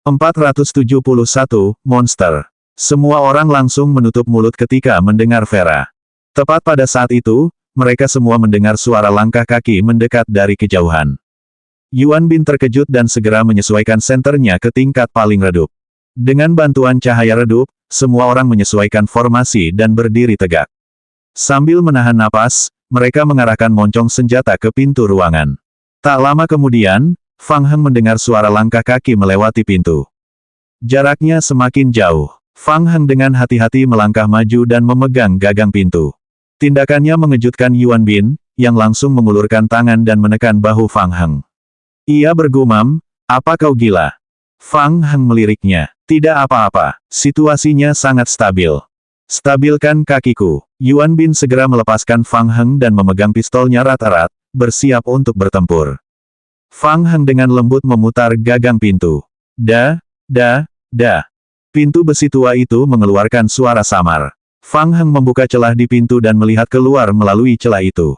471, monster. Semua orang langsung menutup mulut ketika mendengar Vera. Tepat pada saat itu, mereka semua mendengar suara langkah kaki mendekat dari kejauhan. Yuan Bin terkejut dan segera menyesuaikan senternya ke tingkat paling redup. Dengan bantuan cahaya redup, semua orang menyesuaikan formasi dan berdiri tegak. Sambil menahan napas, mereka mengarahkan moncong senjata ke pintu ruangan. Tak lama kemudian, Fang Heng mendengar suara langkah kaki melewati pintu. Jaraknya semakin jauh. Fang Heng dengan hati-hati melangkah maju dan memegang gagang pintu. Tindakannya mengejutkan Yuan Bin, yang langsung mengulurkan tangan dan menekan bahu Fang Heng. Ia bergumam, "Apa kau gila?" Fang Heng meliriknya. "Tidak apa-apa, situasinya sangat stabil." "Stabilkan kakiku." Yuan Bin segera melepaskan Fang Heng dan memegang pistolnya erat-erat, bersiap untuk bertempur. Fang Heng dengan lembut memutar gagang pintu. Da. Pintu besi tua itu mengeluarkan suara samar. Fang Heng membuka celah di pintu dan melihat keluar melalui celah itu.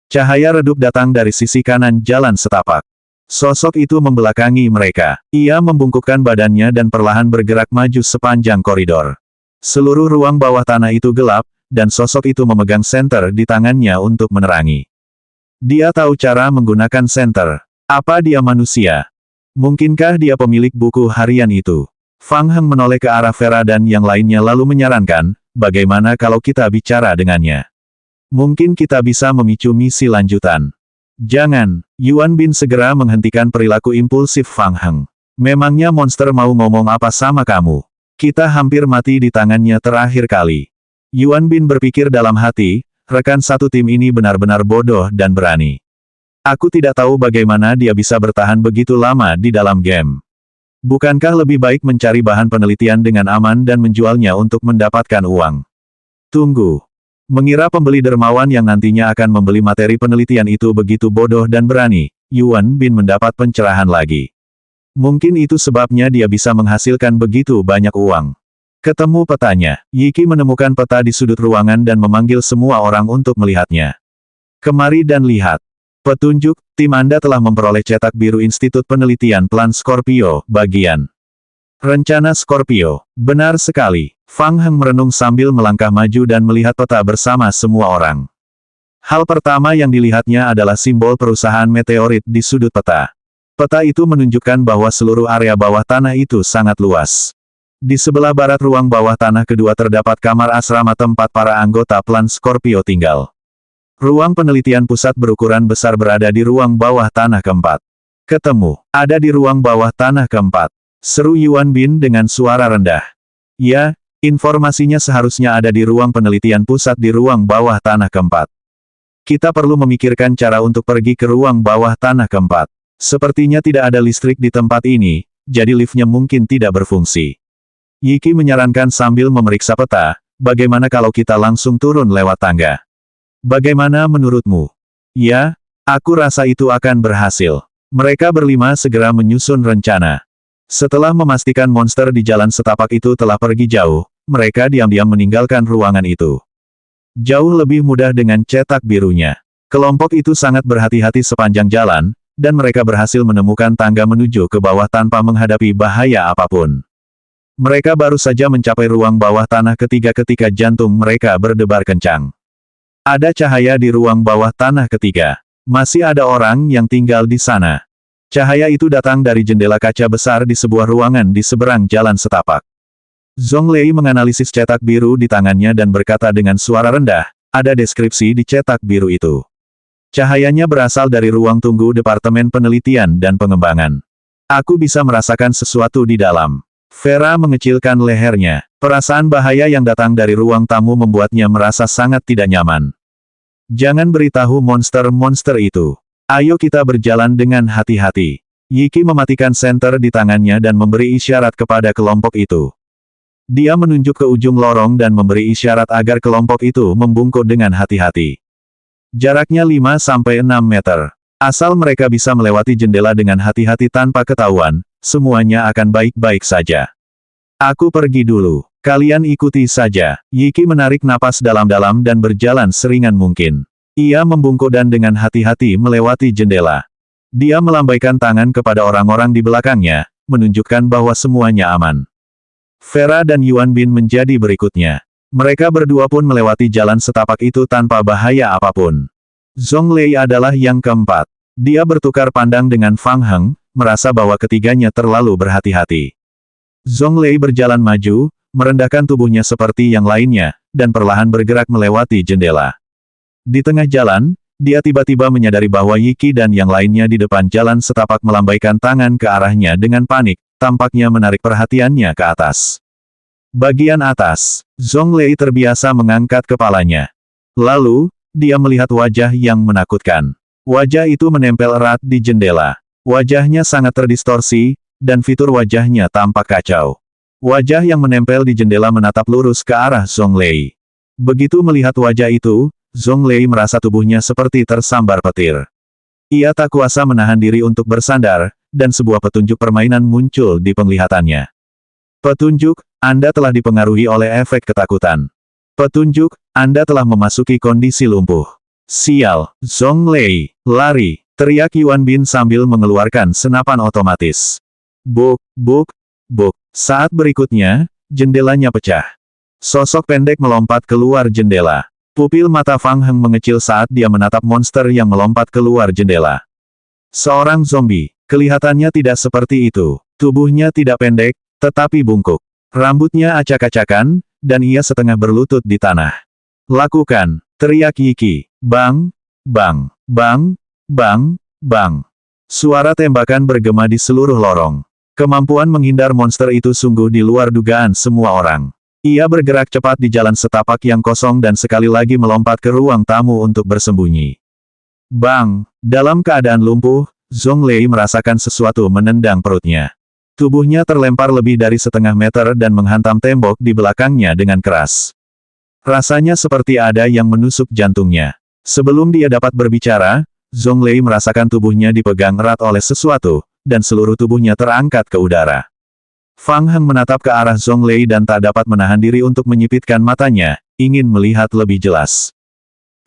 Cahaya redup datang dari sisi kanan jalan setapak. Sosok itu membelakangi mereka. Ia membungkukkan badannya dan perlahan bergerak maju sepanjang koridor. Seluruh ruang bawah tanah itu gelap, dan sosok itu memegang senter di tangannya untuk menerangi. Dia tahu cara menggunakan senter. Apa dia manusia? Mungkinkah dia pemilik buku harian itu? Fang Heng menoleh ke arah Vera dan yang lainnya lalu menyarankan, "Bagaimana kalau kita bicara dengannya? Mungkin kita bisa memicu misi lanjutan." "Jangan." Yuan Bin segera menghentikan perilaku impulsif Fang Heng. "Memangnya monster mau ngomong apa sama kamu? Kita hampir mati di tangannya terakhir kali." Yuan Bin berpikir dalam hati, rekan satu tim ini benar-benar bodoh dan berani. Aku tidak tahu bagaimana dia bisa bertahan begitu lama di dalam game. Bukankah lebih baik mencari bahan penelitian dengan aman dan menjualnya untuk mendapatkan uang? Tunggu. Mengira pembeli dermawan yang nantinya akan membeli materi penelitian itu begitu bodoh dan berani, Yuan Bin mendapat pencerahan lagi. Mungkin itu sebabnya dia bisa menghasilkan begitu banyak uang. Ketemu petanya, Yi Qi menemukan peta di sudut ruangan dan memanggil semua orang untuk melihatnya. "Kemari dan lihat. Petunjuk, tim Anda telah memperoleh cetak biru Institut Penelitian Plan Scorpio, bagian Rencana Scorpio." "Benar sekali." Fang Heng merenung sambil melangkah maju dan melihat peta bersama semua orang. Hal pertama yang dilihatnya adalah simbol perusahaan meteorit di sudut peta. Peta itu menunjukkan bahwa seluruh area bawah tanah itu sangat luas. Di sebelah barat ruang bawah tanah kedua terdapat kamar asrama tempat para anggota Plan Scorpio tinggal. Ruang penelitian pusat berukuran besar berada di ruang bawah tanah keempat. "Ketemu, ada di ruang bawah tanah keempat," seru Yuan Bin dengan suara rendah. "Ya, informasinya seharusnya ada di ruang penelitian pusat di ruang bawah tanah keempat. Kita perlu memikirkan cara untuk pergi ke ruang bawah tanah keempat. Sepertinya tidak ada listrik di tempat ini, jadi liftnya mungkin tidak berfungsi." Yi Qi menyarankan sambil memeriksa peta, "Bagaimana kalau kita langsung turun lewat tangga? Bagaimana menurutmu?" "Ya, aku rasa itu akan berhasil." Mereka berlima segera menyusun rencana. Setelah memastikan monster di jalan setapak itu telah pergi jauh, mereka diam-diam meninggalkan ruangan itu. Jauh lebih mudah dengan cetak birunya. Kelompok itu sangat berhati-hati sepanjang jalan, dan mereka berhasil menemukan tangga menuju ke bawah tanpa menghadapi bahaya apapun. Mereka baru saja mencapai ruang bawah tanah ketiga ketika jantung mereka berdebar kencang. Ada cahaya di ruang bawah tanah ketiga. Masih ada orang yang tinggal di sana. Cahaya itu datang dari jendela kaca besar di sebuah ruangan di seberang jalan setapak. Zonglei menganalisis cetak biru di tangannya dan berkata dengan suara rendah, "Ada deskripsi di cetak biru itu. Cahayanya berasal dari ruang tunggu Departemen Penelitian dan Pengembangan. Aku bisa merasakan sesuatu di dalam." Vera mengecilkan lehernya. Perasaan bahaya yang datang dari ruang tamu membuatnya merasa sangat tidak nyaman. "Jangan beritahu monster-monster itu. Ayo kita berjalan dengan hati-hati." Yi Qi mematikan senter di tangannya dan memberi isyarat kepada kelompok itu. Dia menunjuk ke ujung lorong dan memberi isyarat agar kelompok itu membungkuk dengan hati-hati. Jaraknya 5-6 meter. Asal mereka bisa melewati jendela dengan hati-hati tanpa ketahuan, semuanya akan baik-baik saja. "Aku pergi dulu. Kalian ikuti saja." Yi Qi menarik napas dalam-dalam dan berjalan seringan mungkin. Ia membungkuk dan dengan hati-hati melewati jendela. Dia melambaikan tangan kepada orang-orang di belakangnya, menunjukkan bahwa semuanya aman. Vera dan Yuan Bin menjadi berikutnya. Mereka berdua pun melewati jalan setapak itu tanpa bahaya apapun. Zonglei adalah yang keempat. Dia bertukar pandang dengan Fang Heng, merasa bahwa ketiganya terlalu berhati-hati. Zonglei berjalan maju, merendahkan tubuhnya seperti yang lainnya, dan perlahan bergerak melewati jendela. Di tengah jalan, dia tiba-tiba menyadari bahwa Yi Qi dan yang lainnya di depan jalan setapak melambaikan tangan ke arahnya dengan panik, tampaknya menarik perhatiannya ke atas. Bagian atas, Zonglei terbiasa mengangkat kepalanya. Lalu, dia melihat wajah yang menakutkan. Wajah itu menempel erat di jendela. Wajahnya sangat terdistorsi, dan fitur wajahnya tampak kacau. Wajah yang menempel di jendela menatap lurus ke arah Zonglei. Begitu melihat wajah itu, Zonglei merasa tubuhnya seperti tersambar petir. Ia tak kuasa menahan diri untuk bersandar, dan sebuah petunjuk permainan muncul di penglihatannya. Petunjuk, Anda telah dipengaruhi oleh efek ketakutan. Petunjuk, Anda telah memasuki kondisi lumpuh. Sial, Zonglei, lari, teriak Yuan Bin sambil mengeluarkan senapan otomatis. Buk, buk, buk. Saat berikutnya, jendelanya pecah. Sosok pendek melompat keluar jendela. Pupil mata Fang Heng mengecil saat dia menatap monster yang melompat keluar jendela. Seorang zombie, kelihatannya tidak seperti itu. Tubuhnya tidak pendek, tetapi bungkuk. Rambutnya acak-acakan, dan ia setengah berlutut di tanah. Lakukan, teriak Yi Qi. Bang, bang, bang, bang, bang. Suara tembakan bergema di seluruh lorong. Kemampuan menghindar monster itu sungguh di luar dugaan semua orang. Ia bergerak cepat di jalan setapak yang kosong dan sekali lagi melompat ke ruang tamu untuk bersembunyi. Bang! Dalam keadaan lumpuh, Zonglei merasakan sesuatu menendang perutnya. Tubuhnya terlempar lebih dari setengah meter dan menghantam tembok di belakangnya dengan keras. Rasanya seperti ada yang menusuk jantungnya. Sebelum dia dapat berbicara, Zonglei merasakan tubuhnya dipegang erat oleh sesuatu, dan seluruh tubuhnya terangkat ke udara. Fang Heng menatap ke arah Zonglei dan tak dapat menahan diri untuk menyipitkan matanya, ingin melihat lebih jelas.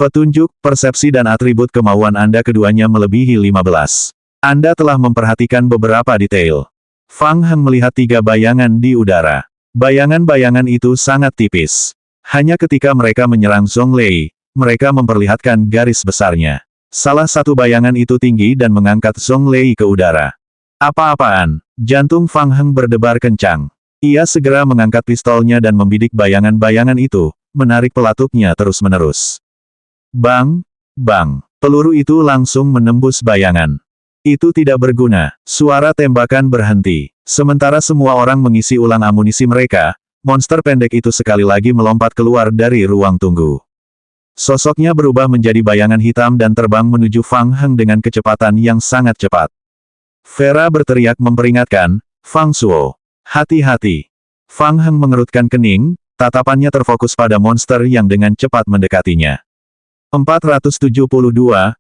Petunjuk, persepsi dan atribut kemauan Anda keduanya melebihi 15. Anda telah memperhatikan beberapa detail. Fang Heng melihat 3 bayangan di udara. Bayangan-bayangan itu sangat tipis. Hanya ketika mereka menyerang Zonglei, mereka memperlihatkan garis besarnya. Salah satu bayangan itu tinggi dan mengangkat Zonglei ke udara. Apa-apaan? Jantung Fang Heng berdebar kencang. Ia segera mengangkat pistolnya dan membidik bayangan-bayangan itu, menarik pelatuknya terus-menerus. Bang! Bang! Peluru itu langsung menembus bayangan. Itu tidak berguna. Suara tembakan berhenti. Sementara semua orang mengisi ulang amunisi mereka, monster pendek itu sekali lagi melompat keluar dari ruang tunggu. Sosoknya berubah menjadi bayangan hitam dan terbang menuju Fang Heng dengan kecepatan yang sangat cepat. Vera berteriak memperingatkan, Fang Suo. Hati-hati. Fang Heng mengerutkan kening, tatapannya terfokus pada monster yang dengan cepat mendekatinya. 472,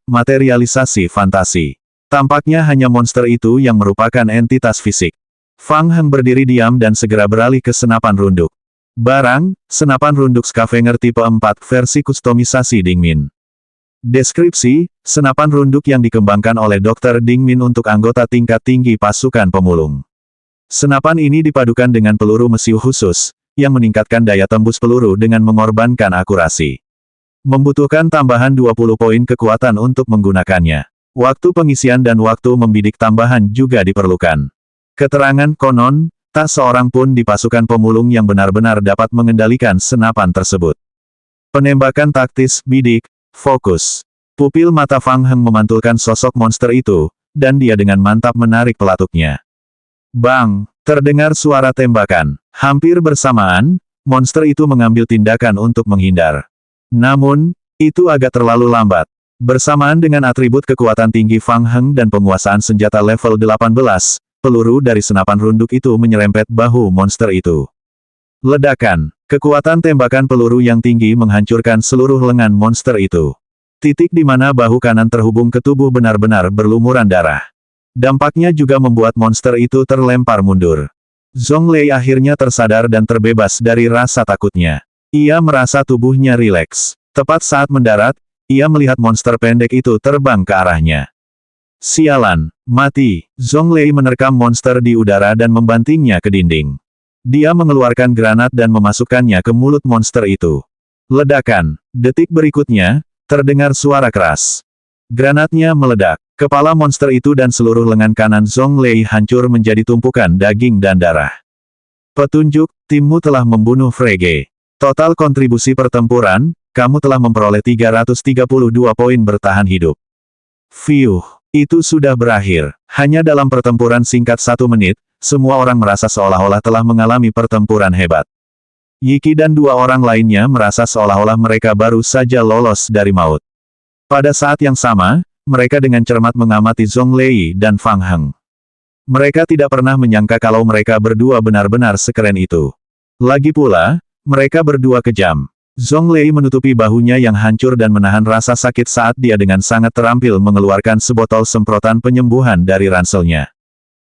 materialisasi fantasi. Tampaknya hanya monster itu yang merupakan entitas fisik. Fang Heng berdiri diam dan segera beralih ke senapan runduk. Barang, senapan runduk Scavenger tipe 4 versi kustomisasi Dingmin. Deskripsi, senapan runduk yang dikembangkan oleh Dr. Dingmin untuk anggota tingkat tinggi pasukan pemulung. Senapan ini dipadukan dengan peluru mesiu khusus, yang meningkatkan daya tembus peluru dengan mengorbankan akurasi. Membutuhkan tambahan 20 poin kekuatan untuk menggunakannya. Waktu pengisian dan waktu membidik tambahan juga diperlukan. Keterangan konon, tak seorang pun di pasukan pemulung yang benar-benar dapat mengendalikan senapan tersebut. Penembakan taktis, bidik, fokus. Pupil mata Fang Heng memantulkan sosok monster itu, dan dia dengan mantap menarik pelatuknya. Bang! Terdengar suara tembakan. Hampir bersamaan, monster itu mengambil tindakan untuk menghindar. Namun, itu agak terlalu lambat. Bersamaan dengan atribut kekuatan tinggi Fang Heng dan penguasaan senjata level 18, peluru dari senapan runduk itu menyerempet bahu monster itu. Ledakan. Kekuatan tembakan peluru yang tinggi menghancurkan seluruh lengan monster itu. Titik di mana bahu kanan terhubung ke tubuh benar-benar berlumuran darah. Dampaknya juga membuat monster itu terlempar mundur. Zonglei akhirnya tersadar dan terbebas dari rasa takutnya. Ia merasa tubuhnya rileks. Tepat saat mendarat, ia melihat monster pendek itu terbang ke arahnya. Sialan, mati. Zonglei menerkam monster di udara dan membantingnya ke dinding. Dia mengeluarkan granat dan memasukkannya ke mulut monster itu. Ledakan. Detik berikutnya, terdengar suara keras. Granatnya meledak. Kepala monster itu dan seluruh lengan kanan Zonglei hancur menjadi tumpukan daging dan darah. Petunjuk, timmu telah membunuh Frege. Total kontribusi pertempuran, kamu telah memperoleh 332 poin bertahan hidup. Fiuh, itu sudah berakhir. Hanya dalam pertempuran singkat 1 menit, semua orang merasa seolah-olah telah mengalami pertempuran hebat. Yiki dan 2 orang lainnya merasa seolah-olah mereka baru saja lolos dari maut. Pada saat yang sama, mereka dengan cermat mengamati Zonglei dan Fang Heng. Mereka tidak pernah menyangka kalau mereka berdua benar-benar sekeren itu. Lagi pula, mereka berdua kejam. Zonglei menutupi bahunya yang hancur dan menahan rasa sakit saat dia dengan sangat terampil mengeluarkan sebotol semprotan penyembuhan dari ranselnya.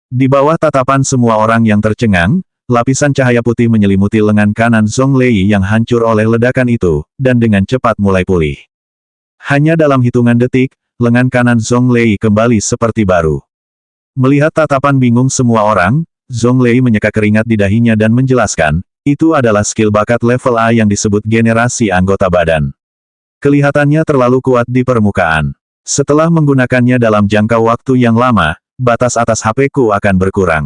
Di bawah tatapan semua orang yang tercengang, lapisan cahaya putih menyelimuti lengan kanan Zonglei yang hancur oleh ledakan itu, dan dengan cepat mulai pulih. Hanya dalam hitungan detik, lengan kanan Zonglei kembali seperti baru. Melihat tatapan bingung semua orang, Zonglei menyeka keringat di dahinya dan menjelaskan, itu adalah skill bakat level A yang disebut generasi anggota badan. Kelihatannya terlalu kuat di permukaan. Setelah menggunakannya dalam jangka waktu yang lama, batas atas HP-ku akan berkurang.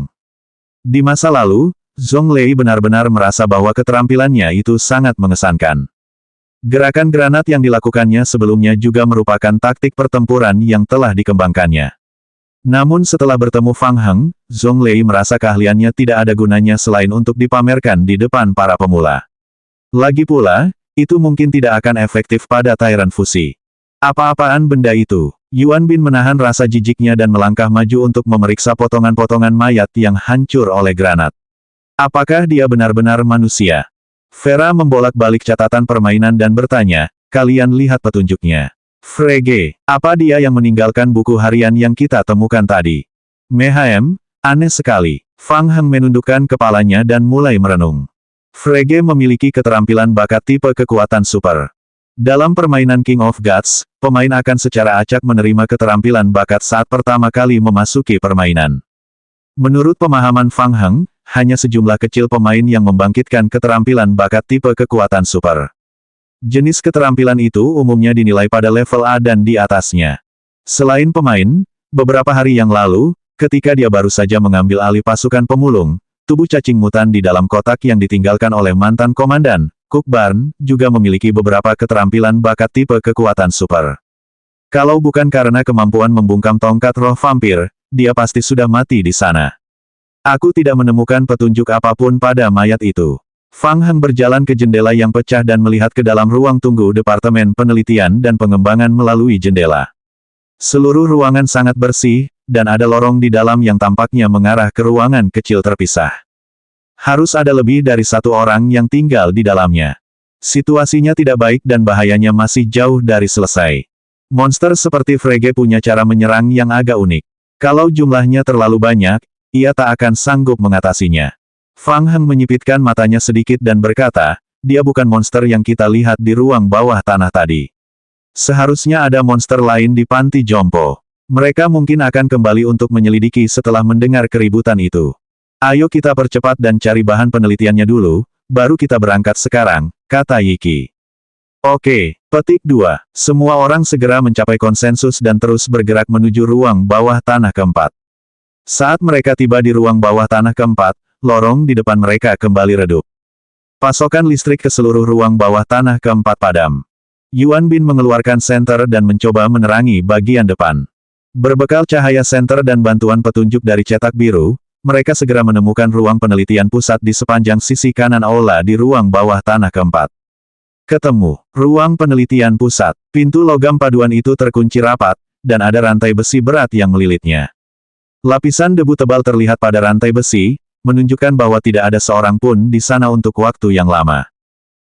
Di masa lalu, Zonglei benar-benar merasa bahwa keterampilannya itu sangat mengesankan. Gerakan granat yang dilakukannya sebelumnya juga merupakan taktik pertempuran yang telah dikembangkannya. Namun setelah bertemu Fang Heng, Zonglei merasa keahliannya tidak ada gunanya selain untuk dipamerkan di depan para pemula. Lagi pula, itu mungkin tidak akan efektif pada Tyrant Fusi. Apa-apaan benda itu? Yuan Bin menahan rasa jijiknya dan melangkah maju untuk memeriksa potongan-potongan mayat yang hancur oleh granat. Apakah dia benar-benar manusia? Vera membolak-balik catatan permainan dan bertanya, kalian lihat petunjuknya. Frege, apa dia yang meninggalkan buku harian yang kita temukan tadi? Mehem, aneh sekali. Fang Heng menundukkan kepalanya dan mulai merenung. Frege memiliki keterampilan bakat tipe kekuatan super. Dalam permainan King of Gods, pemain akan secara acak menerima keterampilan bakat saat pertama kali memasuki permainan. Menurut pemahaman Fang Heng, hanya sejumlah kecil pemain yang membangkitkan keterampilan bakat tipe kekuatan super. Jenis keterampilan itu umumnya dinilai pada level A dan di atasnya. Selain pemain, beberapa hari yang lalu, ketika dia baru saja mengambil alih pasukan pemulung, tubuh cacing mutan di dalam kotak yang ditinggalkan oleh mantan komandan, Cook Barn, juga memiliki beberapa keterampilan bakat tipe kekuatan super. Kalau bukan karena kemampuan membungkam tongkat roh vampir, dia pasti sudah mati di sana. Aku tidak menemukan petunjuk apapun pada mayat itu. Fang Heng berjalan ke jendela yang pecah dan melihat ke dalam ruang tunggu Departemen Penelitian dan Pengembangan melalui jendela. Seluruh ruangan sangat bersih, dan ada lorong di dalam yang tampaknya mengarah ke ruangan kecil terpisah. Harus ada lebih dari 1 orang yang tinggal di dalamnya. Situasinya tidak baik dan bahayanya masih jauh dari selesai. Monster seperti Frege punya cara menyerang yang agak unik. Kalau jumlahnya terlalu banyak, ia tak akan sanggup mengatasinya. Fang Heng menyipitkan matanya sedikit dan berkata, dia bukan monster yang kita lihat di ruang bawah tanah tadi. Seharusnya ada monster lain di panti jompo. Mereka mungkin akan kembali untuk menyelidiki setelah mendengar keributan itu. Ayo kita percepat dan cari bahan penelitiannya dulu, baru kita berangkat sekarang, kata Yiki. Oke, petik 2. Semua orang segera mencapai konsensus dan terus bergerak menuju ruang bawah tanah keempat. Saat mereka tiba di ruang bawah tanah keempat, lorong di depan mereka kembali redup. Pasokan listrik ke seluruh ruang bawah tanah keempat padam. Yuan Bin mengeluarkan senter dan mencoba menerangi bagian depan. Berbekal cahaya senter dan bantuan petunjuk dari cetak biru, mereka segera menemukan ruang penelitian pusat di sepanjang sisi kanan aula di ruang bawah tanah keempat. Ketemu. Ruang penelitian pusat. Pintu logam paduan itu terkunci rapat, dan ada rantai besi berat yang melilitnya. Lapisan debu tebal terlihat pada rantai besi, menunjukkan bahwa tidak ada seorang pun di sana untuk waktu yang lama.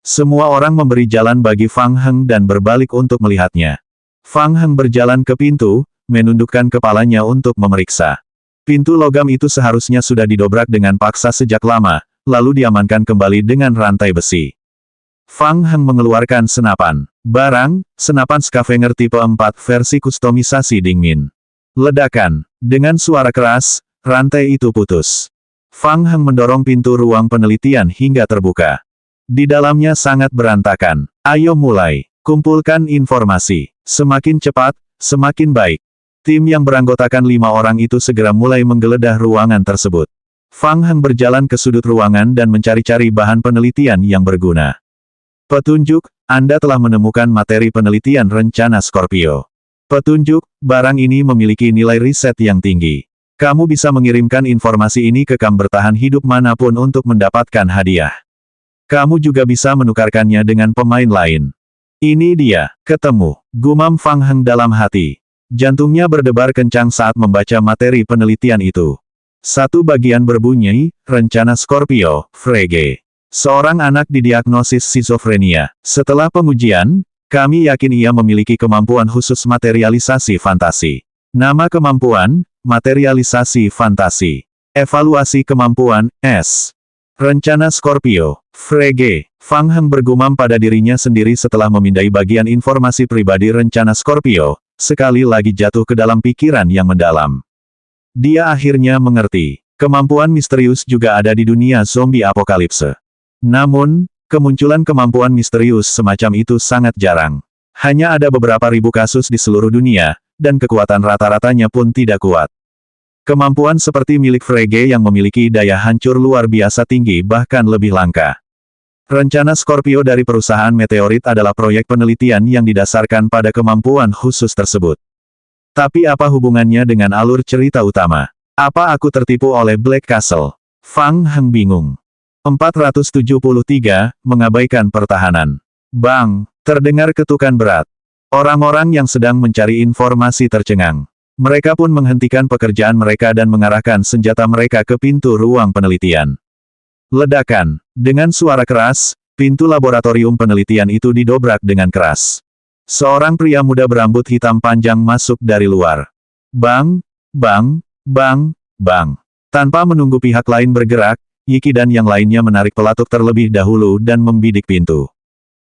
Semua orang memberi jalan bagi Fang Heng dan berbalik untuk melihatnya. Fang Heng berjalan ke pintu, menundukkan kepalanya untuk memeriksa. Pintu logam itu seharusnya sudah didobrak dengan paksa sejak lama, lalu diamankan kembali dengan rantai besi. Fang Heng mengeluarkan senapan. Barang, senapan scavenger tipe 4 versi kustomisasi Dingmin. Ledakan. Dengan suara keras, rantai itu putus. Fang Heng mendorong pintu ruang penelitian hingga terbuka. Di dalamnya sangat berantakan. Ayo mulai. Kumpulkan informasi. Semakin cepat, semakin baik. Tim yang beranggotakan 5 orang itu segera mulai menggeledah ruangan tersebut. Fang Heng berjalan ke sudut ruangan dan mencari-cari bahan penelitian yang berguna. Petunjuk, Anda telah menemukan materi penelitian rencana Scorpio. Petunjuk, barang ini memiliki nilai riset yang tinggi. Kamu bisa mengirimkan informasi ini ke kamp bertahan hidup manapun untuk mendapatkan hadiah. Kamu juga bisa menukarkannya dengan pemain lain. Ini dia, ketemu, gumam Fang Heng dalam hati. Jantungnya berdebar kencang saat membaca materi penelitian itu. Satu bagian berbunyi, rencana Scorpio, Frege. Seorang anak didiagnosis skizofrenia. Setelah pengujian, kami yakin ia memiliki kemampuan khusus materialisasi fantasi. Nama kemampuan, materialisasi fantasi. Evaluasi kemampuan, S. Rencana Scorpio, Frege. Fang Heng bergumam pada dirinya sendiri setelah memindai bagian informasi pribadi rencana Scorpio, sekali lagi jatuh ke dalam pikiran yang mendalam. Dia akhirnya mengerti, kemampuan misterius juga ada di dunia zombie apokalipse. Namun, kemunculan kemampuan misterius semacam itu sangat jarang. Hanya ada beberapa ribu kasus di seluruh dunia, dan kekuatan rata-ratanya pun tidak kuat. Kemampuan seperti milik Frege yang memiliki daya hancur luar biasa tinggi bahkan lebih langka. Rencana Scorpio dari perusahaan meteorit adalah proyek penelitian yang didasarkan pada kemampuan khusus tersebut. Tapi apa hubungannya dengan alur cerita utama? Apa aku tertipu oleh Black Castle? Fang Heng bingung. 473, mengabaikan pertahanan. Bang, terdengar ketukan berat. Orang-orang yang sedang mencari informasi tercengang. Mereka pun menghentikan pekerjaan mereka dan mengarahkan senjata mereka ke pintu ruang penelitian. Ledakan. Dengan suara keras, pintu laboratorium penelitian itu didobrak dengan keras. Seorang pria muda berambut hitam panjang masuk dari luar. Bang, bang, bang, bang. Tanpa menunggu pihak lain bergerak, Yiki dan yang lainnya menarik pelatuk terlebih dahulu dan membidik pintu.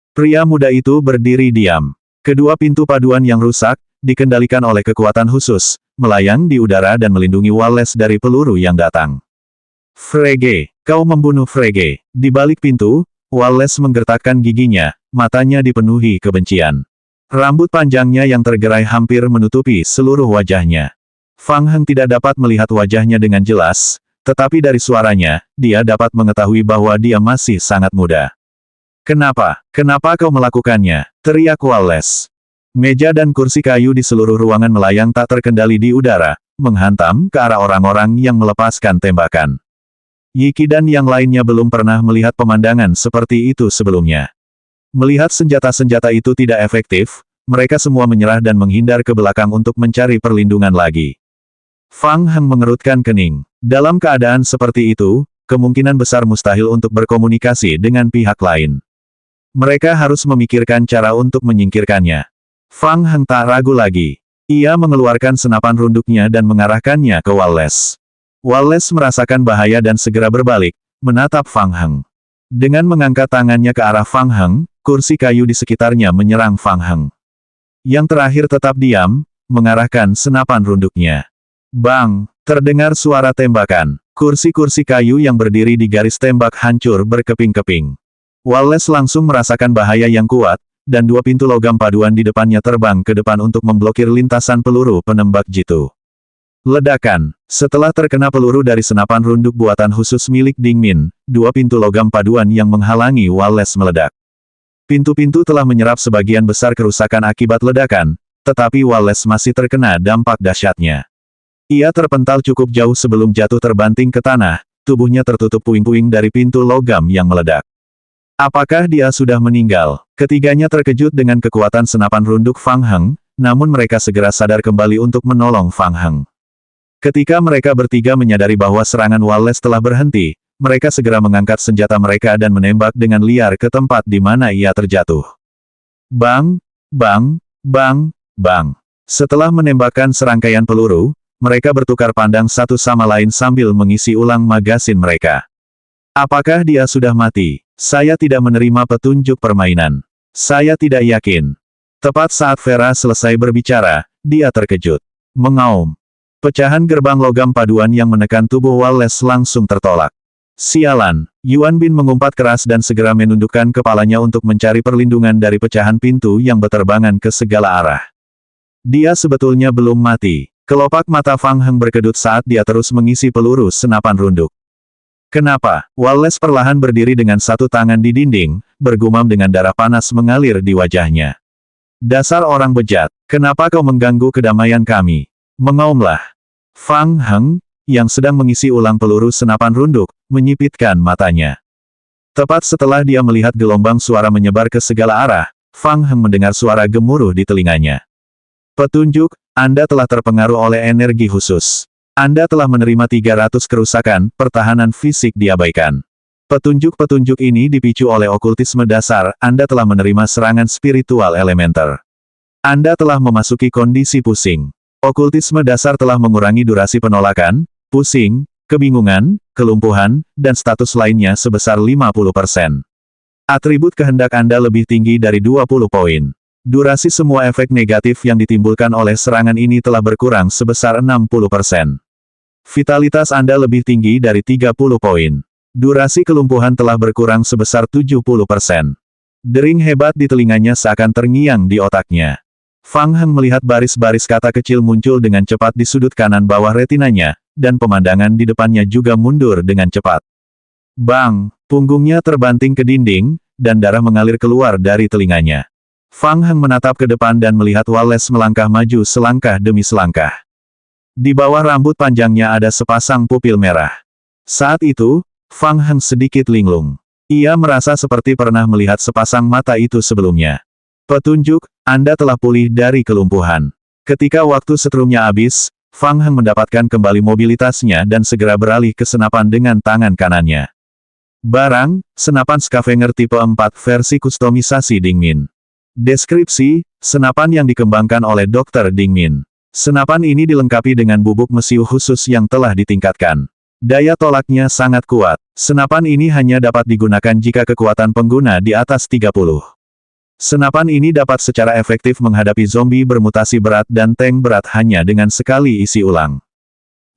Pria muda itu berdiri diam. Kedua pintu paduan yang rusak, dikendalikan oleh kekuatan khusus, melayang di udara dan melindungi Wallace dari peluru yang datang. Frege, kau membunuh Frege. Di balik pintu, Wallace menggertakkan giginya, matanya dipenuhi kebencian. Rambut panjangnya yang tergerai hampir menutupi seluruh wajahnya. Fang Heng tidak dapat melihat wajahnya dengan jelas, tetapi dari suaranya, dia dapat mengetahui bahwa dia masih sangat muda. Kenapa? Kenapa kau melakukannya? Teriak Wallace. Meja dan kursi kayu di seluruh ruangan melayang tak terkendali di udara, menghantam ke arah orang-orang yang melepaskan tembakan. Yiki dan yang lainnya belum pernah melihat pemandangan seperti itu sebelumnya. Melihat senjata-senjata itu tidak efektif, mereka semua menyerah dan menghindar ke belakang untuk mencari perlindungan lagi. Fang Heng mengerutkan kening. Dalam keadaan seperti itu, kemungkinan besar mustahil untuk berkomunikasi dengan pihak lain. Mereka harus memikirkan cara untuk menyingkirkannya. Fang Heng tak ragu lagi. Ia mengeluarkan senapan runduknya dan mengarahkannya ke Wallace. Wallace merasakan bahaya dan segera berbalik, menatap Fang Heng. Dengan mengangkat tangannya ke arah Fang Heng, kursi kayu di sekitarnya menyerang Fang Heng. Yang terakhir tetap diam, mengarahkan senapan runduknya. Bang! Terdengar suara tembakan. Kursi-kursi kayu yang berdiri di garis tembak hancur berkeping-keping. Wallace langsung merasakan bahaya yang kuat, dan dua pintu logam paduan di depannya terbang ke depan untuk memblokir lintasan peluru penembak jitu. Ledakan. Setelah terkena peluru dari senapan runduk buatan khusus milik Ding Min, dua pintu logam paduan yang menghalangi Wallace meledak. Pintu-pintu telah menyerap sebagian besar kerusakan akibat ledakan, tetapi Wallace masih terkena dampak dahsyatnya. Ia terpental cukup jauh sebelum jatuh terbanting ke tanah, tubuhnya tertutup puing-puing dari pintu logam yang meledak. Apakah dia sudah meninggal? Ketiganya terkejut dengan kekuatan senapan runduk Fang Heng, namun mereka segera sadar kembali untuk menolong Fang Heng. Ketika mereka bertiga menyadari bahwa serangan Wallace telah berhenti, mereka segera mengangkat senjata mereka dan menembak dengan liar ke tempat di mana ia terjatuh. Bang! Bang! Bang! Bang! Setelah menembakkan serangkaian peluru, mereka bertukar pandang satu sama lain sambil mengisi ulang magasin mereka. Apakah dia sudah mati? Saya tidak menerima petunjuk permainan. Saya tidak yakin. Tepat saat Vera selesai berbicara, dia terkejut. Mengaum. Pecahan gerbang logam paduan yang menekan tubuh Wallace langsung tertolak. Sialan, Yuan Bin mengumpat keras dan segera menundukkan kepalanya untuk mencari perlindungan dari pecahan pintu yang berterbangan ke segala arah. Dia sebetulnya belum mati. Kelopak mata Fang Heng berkedut saat dia terus mengisi peluru senapan runduk. Kenapa? Wallace perlahan berdiri dengan satu tangan di dinding, bergumam dengan darah panas mengalir di wajahnya. Dasar orang bejat, kenapa kau mengganggu kedamaian kami? Mengaumlah. Fang Heng, yang sedang mengisi ulang peluru senapan runduk, menyipitkan matanya. Tepat setelah dia melihat gelombang suara menyebar ke segala arah, Fang Heng mendengar suara gemuruh di telinganya. Petunjuk, Anda telah terpengaruh oleh energi khusus. Anda telah menerima 300 kerusakan, pertahanan fisik diabaikan. Petunjuk-petunjuk ini dipicu oleh okultisme dasar, Anda telah menerima serangan spiritual elementer. Anda telah memasuki kondisi pusing. Okultisme dasar telah mengurangi durasi penolakan, pusing, kebingungan, kelumpuhan, dan status lainnya sebesar 50%. Atribut kehendak Anda lebih tinggi dari 20 poin. Durasi semua efek negatif yang ditimbulkan oleh serangan ini telah berkurang sebesar 60%. Vitalitas Anda lebih tinggi dari 30 poin. Durasi kelumpuhan telah berkurang sebesar 70%. Dering hebat di telinganya seakan terngiang di otaknya. Fang Heng melihat baris-baris kata kecil muncul dengan cepat di sudut kanan bawah retinanya, dan pemandangan di depannya juga mundur dengan cepat. Bang! Punggungnya terbanting ke dinding, dan darah mengalir keluar dari telinganya. Fang Heng menatap ke depan dan melihat Wallace melangkah maju selangkah demi selangkah. Di bawah rambut panjangnya ada sepasang pupil merah. Saat itu, Fang Heng sedikit linglung. Ia merasa seperti pernah melihat sepasang mata itu sebelumnya. Petunjuk, Anda telah pulih dari kelumpuhan. Ketika waktu setrumnya habis, Fang Heng mendapatkan kembali mobilitasnya dan segera beralih ke senapan dengan tangan kanannya. Barang, senapan scavenger tipe 4 versi kustomisasi Dingmin. Deskripsi, senapan yang dikembangkan oleh Dr. Dingmin. Senapan ini dilengkapi dengan bubuk mesiu khusus yang telah ditingkatkan. Daya tolaknya sangat kuat. Senapan ini hanya dapat digunakan jika kekuatan pengguna di atas 30. Senapan ini dapat secara efektif menghadapi zombie bermutasi berat dan tank berat hanya dengan sekali isi ulang.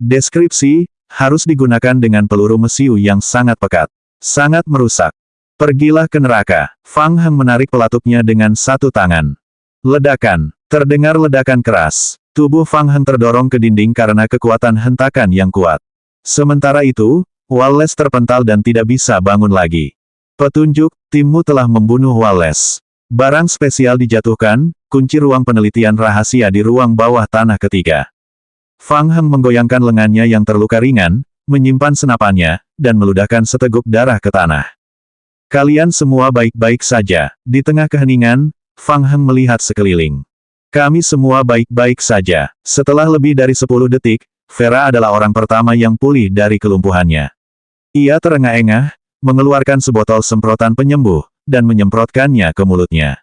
Deskripsi, harus digunakan dengan peluru mesiu yang sangat pekat. Sangat merusak. Pergilah ke neraka. Fang Heng menarik pelatuknya dengan satu tangan. Ledakan. Terdengar ledakan keras. Tubuh Fang Heng terdorong ke dinding karena kekuatan hentakan yang kuat. Sementara itu, Wallace terpental dan tidak bisa bangun lagi. Petunjuk, timmu telah membunuh Wallace. Barang spesial dijatuhkan, kunci ruang penelitian rahasia di ruang bawah tanah ketiga. Fang Heng menggoyangkan lengannya yang terluka ringan, menyimpan senapannya, dan meludahkan seteguk darah ke tanah. Kalian semua baik-baik saja. Di tengah keheningan, Fang Heng melihat sekeliling. Kami semua baik-baik saja. Setelah lebih dari 10 detik, Vera adalah orang pertama yang pulih dari kelumpuhannya. Ia terengah-engah, mengeluarkan sebotol semprotan penyembuh, dan menyemprotkannya ke mulutnya.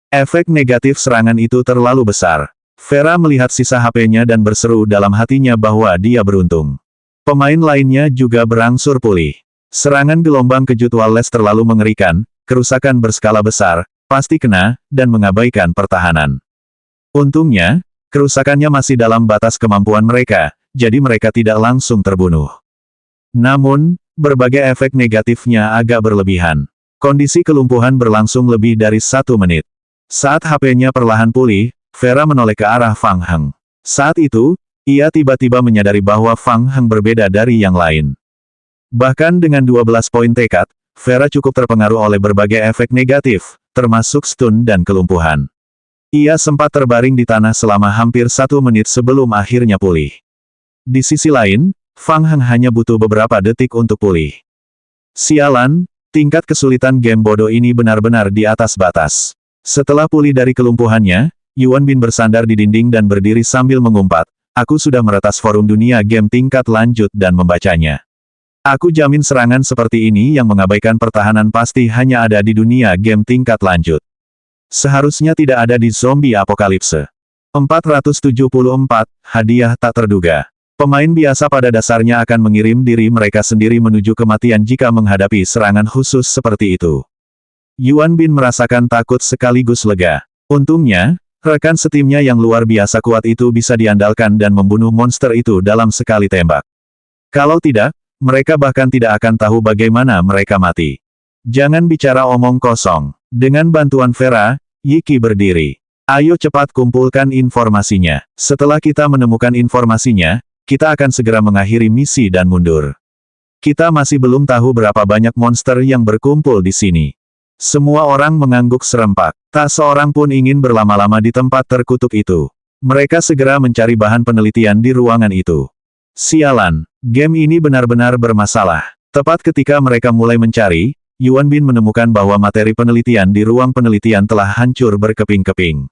Efek negatif serangan itu terlalu besar. Vera melihat sisa HP-nya dan berseru dalam hatinya bahwa dia beruntung. Pemain lainnya juga berangsur pulih. Serangan gelombang kejut Wallace terlalu mengerikan, kerusakan berskala besar, pasti kena, dan mengabaikan pertahanan. Untungnya, kerusakannya masih dalam batas kemampuan mereka, jadi mereka tidak langsung terbunuh. Namun, berbagai efek negatifnya agak berlebihan. Kondisi kelumpuhan berlangsung lebih dari 1 menit. Saat HP-nya perlahan pulih, Vera menoleh ke arah Fang Heng. Saat itu, ia tiba-tiba menyadari bahwa Fang Heng berbeda dari yang lain. Bahkan dengan 12 poin tekad, Vera cukup terpengaruh oleh berbagai efek negatif, termasuk stun dan kelumpuhan. Ia sempat terbaring di tanah selama hampir 1 menit sebelum akhirnya pulih. Di sisi lain, Fang Heng hanya butuh beberapa detik untuk pulih. Sialan, tingkat kesulitan game bodoh ini benar-benar di atas batas. Setelah pulih dari kelumpuhannya, Yuan Bin bersandar di dinding dan berdiri sambil mengumpat, "Aku sudah meretas forum dunia game tingkat lanjut dan membacanya. Aku jamin serangan seperti ini yang mengabaikan pertahanan pasti hanya ada di dunia game tingkat lanjut. Seharusnya tidak ada di zombie apokalipse." 474, hadiah tak terduga. Pemain biasa pada dasarnya akan mengirim diri mereka sendiri menuju kematian jika menghadapi serangan khusus seperti itu. Yuan Bin merasakan takut sekaligus lega. Untungnya, Rekan setimnya yang luar biasa kuat itu bisa diandalkan dan membunuh monster itu dalam sekali tembak. Kalau tidak, mereka bahkan tidak akan tahu bagaimana mereka mati. Jangan bicara omong kosong. Dengan bantuan Vera, Yi Qi berdiri. Ayo cepat kumpulkan informasinya. Setelah kita menemukan informasinya, kita akan segera mengakhiri misi dan mundur. Kita masih belum tahu berapa banyak monster yang berkumpul di sini. Semua orang mengangguk serempak. Tak seorang pun ingin berlama-lama di tempat terkutuk itu. Mereka segera mencari bahan penelitian di ruangan itu. Sialan, game ini benar-benar bermasalah. Tepat ketika mereka mulai mencari, Yuan Bin menemukan bahwa materi penelitian di ruang penelitian telah hancur berkeping-keping.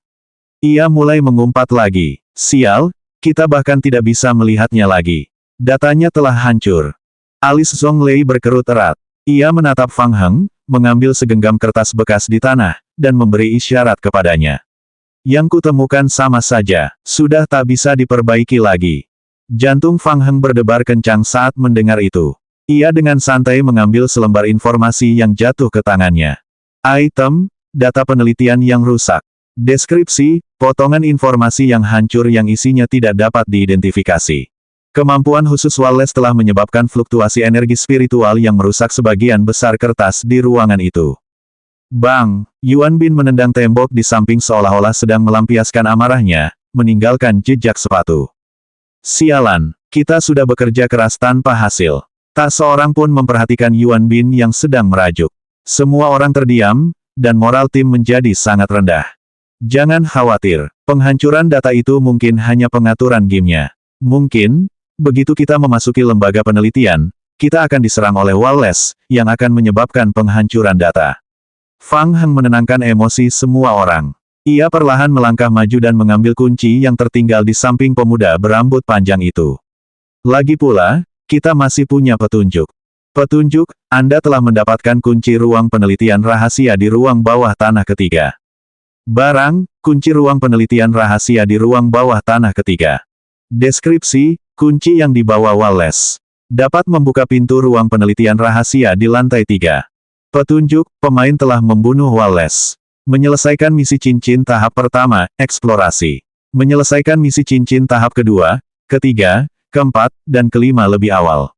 Ia mulai mengumpat lagi. Sial, kita bahkan tidak bisa melihatnya lagi. Datanya telah hancur. Alis Zonglei berkerut erat. Ia menatap Fang Heng, mengambil segenggam kertas bekas di tanah, dan memberi isyarat kepadanya. Yang kutemukan sama saja, sudah tak bisa diperbaiki lagi. Jantung Fang Heng berdebar kencang saat mendengar itu. Ia dengan santai mengambil selembar informasi yang jatuh ke tangannya. Item, data penelitian yang rusak. Deskripsi, potongan informasi yang hancur yang isinya tidak dapat diidentifikasi. Kemampuan khusus Wallace telah menyebabkan fluktuasi energi spiritual yang merusak sebagian besar kertas di ruangan itu. Bang! Yuan Bin menendang tembok di samping seolah-olah sedang melampiaskan amarahnya, meninggalkan jejak sepatu. Sialan, kita sudah bekerja keras tanpa hasil. Tak seorang pun memperhatikan Yuan Bin yang sedang merajuk. Semua orang terdiam, dan moral tim menjadi sangat rendah. Jangan khawatir, penghancuran data itu mungkin hanya pengaturan gamenya. Mungkin, begitu kita memasuki lembaga penelitian, kita akan diserang oleh Wallace, yang akan menyebabkan penghancuran data. Fang Heng menenangkan emosi semua orang. Ia perlahan melangkah maju dan mengambil kunci yang tertinggal di samping pemuda berambut panjang itu. Lagi pula, kita masih punya petunjuk. Petunjuk, Anda telah mendapatkan kunci ruang penelitian rahasia di ruang bawah tanah ketiga. Barang, kunci ruang penelitian rahasia di ruang bawah tanah ketiga. Deskripsi, kunci yang dibawa Wallace. Dapat membuka pintu ruang penelitian rahasia di lantai 3. Petunjuk, pemain telah membunuh Wallace. Menyelesaikan misi cincin tahap pertama, eksplorasi. Menyelesaikan misi cincin tahap kedua, ketiga, keempat, dan kelima lebih awal.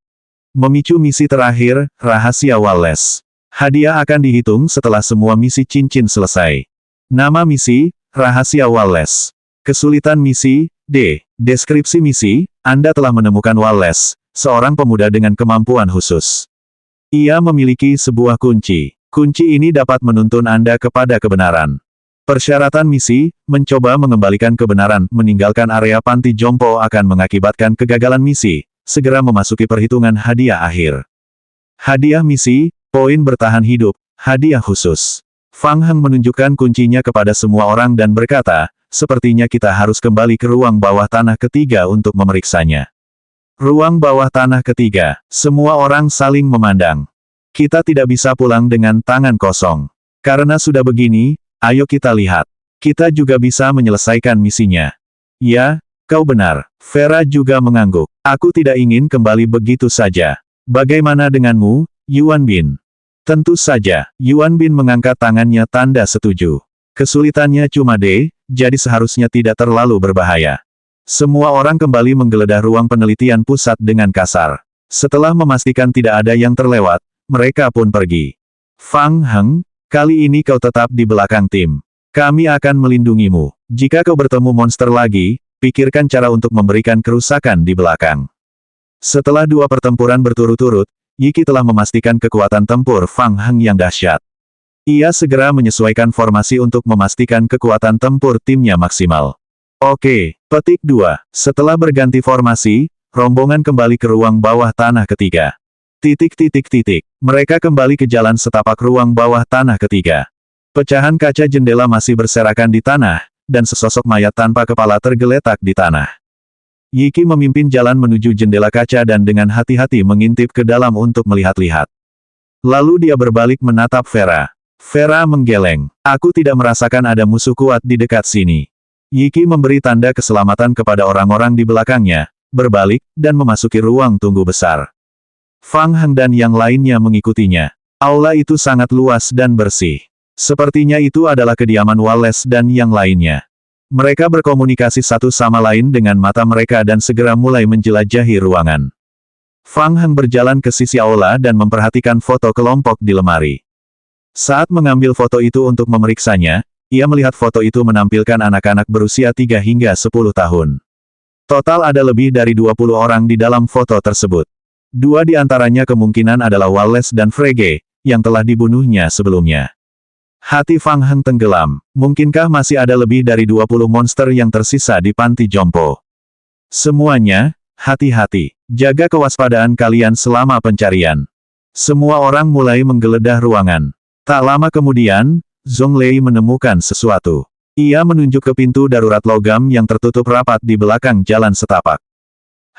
Memicu misi terakhir, rahasia Wallace. Hadiah akan dihitung setelah semua misi cincin selesai. Nama misi, rahasia Wallace. Kesulitan misi, D. Deskripsi misi, Anda telah menemukan Wallace, seorang pemuda dengan kemampuan khusus. Ia memiliki sebuah kunci. Kunci ini dapat menuntun Anda kepada kebenaran. Persyaratan misi, mencoba mengembalikan kebenaran, meninggalkan area panti jompo akan mengakibatkan kegagalan misi, segera memasuki perhitungan hadiah akhir. Hadiah misi, poin bertahan hidup, hadiah khusus. Fang Heng menunjukkan kuncinya kepada semua orang dan berkata, sepertinya kita harus kembali ke ruang bawah tanah ketiga untuk memeriksanya. Ruang bawah tanah ketiga, semua orang saling memandang. Kita tidak bisa pulang dengan tangan kosong. Karena sudah begini, ayo kita lihat. Kita juga bisa menyelesaikan misinya. Ya, kau benar. Vera juga mengangguk. Aku tidak ingin kembali begitu saja. Bagaimana denganmu, Yuan Bin? Tentu saja, Yuan Bin mengangkat tangannya tanda setuju. Kesulitannya cuma D, jadi seharusnya tidak terlalu berbahaya. Semua orang kembali menggeledah ruang penelitian pusat dengan kasar. Setelah memastikan tidak ada yang terlewat, mereka pun pergi. Fang Heng, kali ini kau tetap di belakang tim. Kami akan melindungimu. Jika kau bertemu monster lagi, pikirkan cara untuk memberikan kerusakan di belakang. Setelah 2 pertempuran berturut-turut, Yi Qi telah memastikan kekuatan tempur Fang Heng yang dahsyat. Ia segera menyesuaikan formasi untuk memastikan kekuatan tempur timnya maksimal. Oke, petik 2. Setelah berganti formasi, rombongan kembali ke ruang bawah tanah ketiga. Mereka kembali ke jalan setapak ruang bawah tanah ketiga. Pecahan kaca jendela masih berserakan di tanah, dan sesosok mayat tanpa kepala tergeletak di tanah. Yi Qi memimpin jalan menuju jendela kaca dan dengan hati-hati mengintip ke dalam untuk melihat-lihat. Lalu dia berbalik menatap Vera. Vera menggeleng. Aku tidak merasakan ada musuh kuat di dekat sini. Yi Qi memberi tanda keselamatan kepada orang-orang di belakangnya, berbalik, dan memasuki ruang tunggu besar. Fang Heng dan yang lainnya mengikutinya. Aula itu sangat luas dan bersih. Sepertinya itu adalah kediaman Wallace dan yang lainnya. Mereka berkomunikasi satu sama lain dengan mata mereka dan segera mulai menjelajahi ruangan. Fang Heng berjalan ke sisi aula dan memperhatikan foto kelompok di lemari. Saat mengambil foto itu untuk memeriksanya, ia melihat foto itu menampilkan anak-anak berusia 3 hingga 10 tahun. Total ada lebih dari 20 orang di dalam foto tersebut. 2 di antaranya kemungkinan adalah Wallace dan Frege, yang telah dibunuhnya sebelumnya. Hati Fang Heng tenggelam. Mungkinkah masih ada lebih dari 20 monster yang tersisa di panti jompo? Semuanya, hati-hati. Jaga kewaspadaan kalian selama pencarian. Semua orang mulai menggeledah ruangan. Tak lama kemudian, Zhong Lei menemukan sesuatu. Ia menunjuk ke pintu darurat logam yang tertutup rapat di belakang jalan setapak.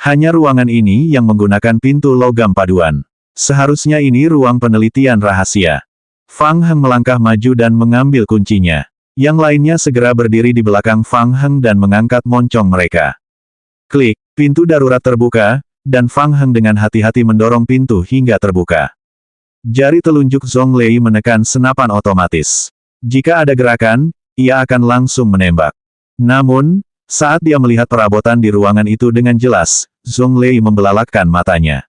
Hanya ruangan ini yang menggunakan pintu logam paduan. Seharusnya ini ruang penelitian rahasia. Fang Heng melangkah maju dan mengambil kuncinya. Yang lainnya segera berdiri di belakang Fang Heng dan mengangkat moncong mereka. Klik, pintu darurat terbuka, dan Fang Heng dengan hati-hati mendorong pintu hingga terbuka. Jari telunjuk Zhong Lei menekan senapan otomatis. Jika ada gerakan, ia akan langsung menembak. Namun, saat dia melihat perabotan di ruangan itu dengan jelas, Zhong Lei membelalakkan matanya.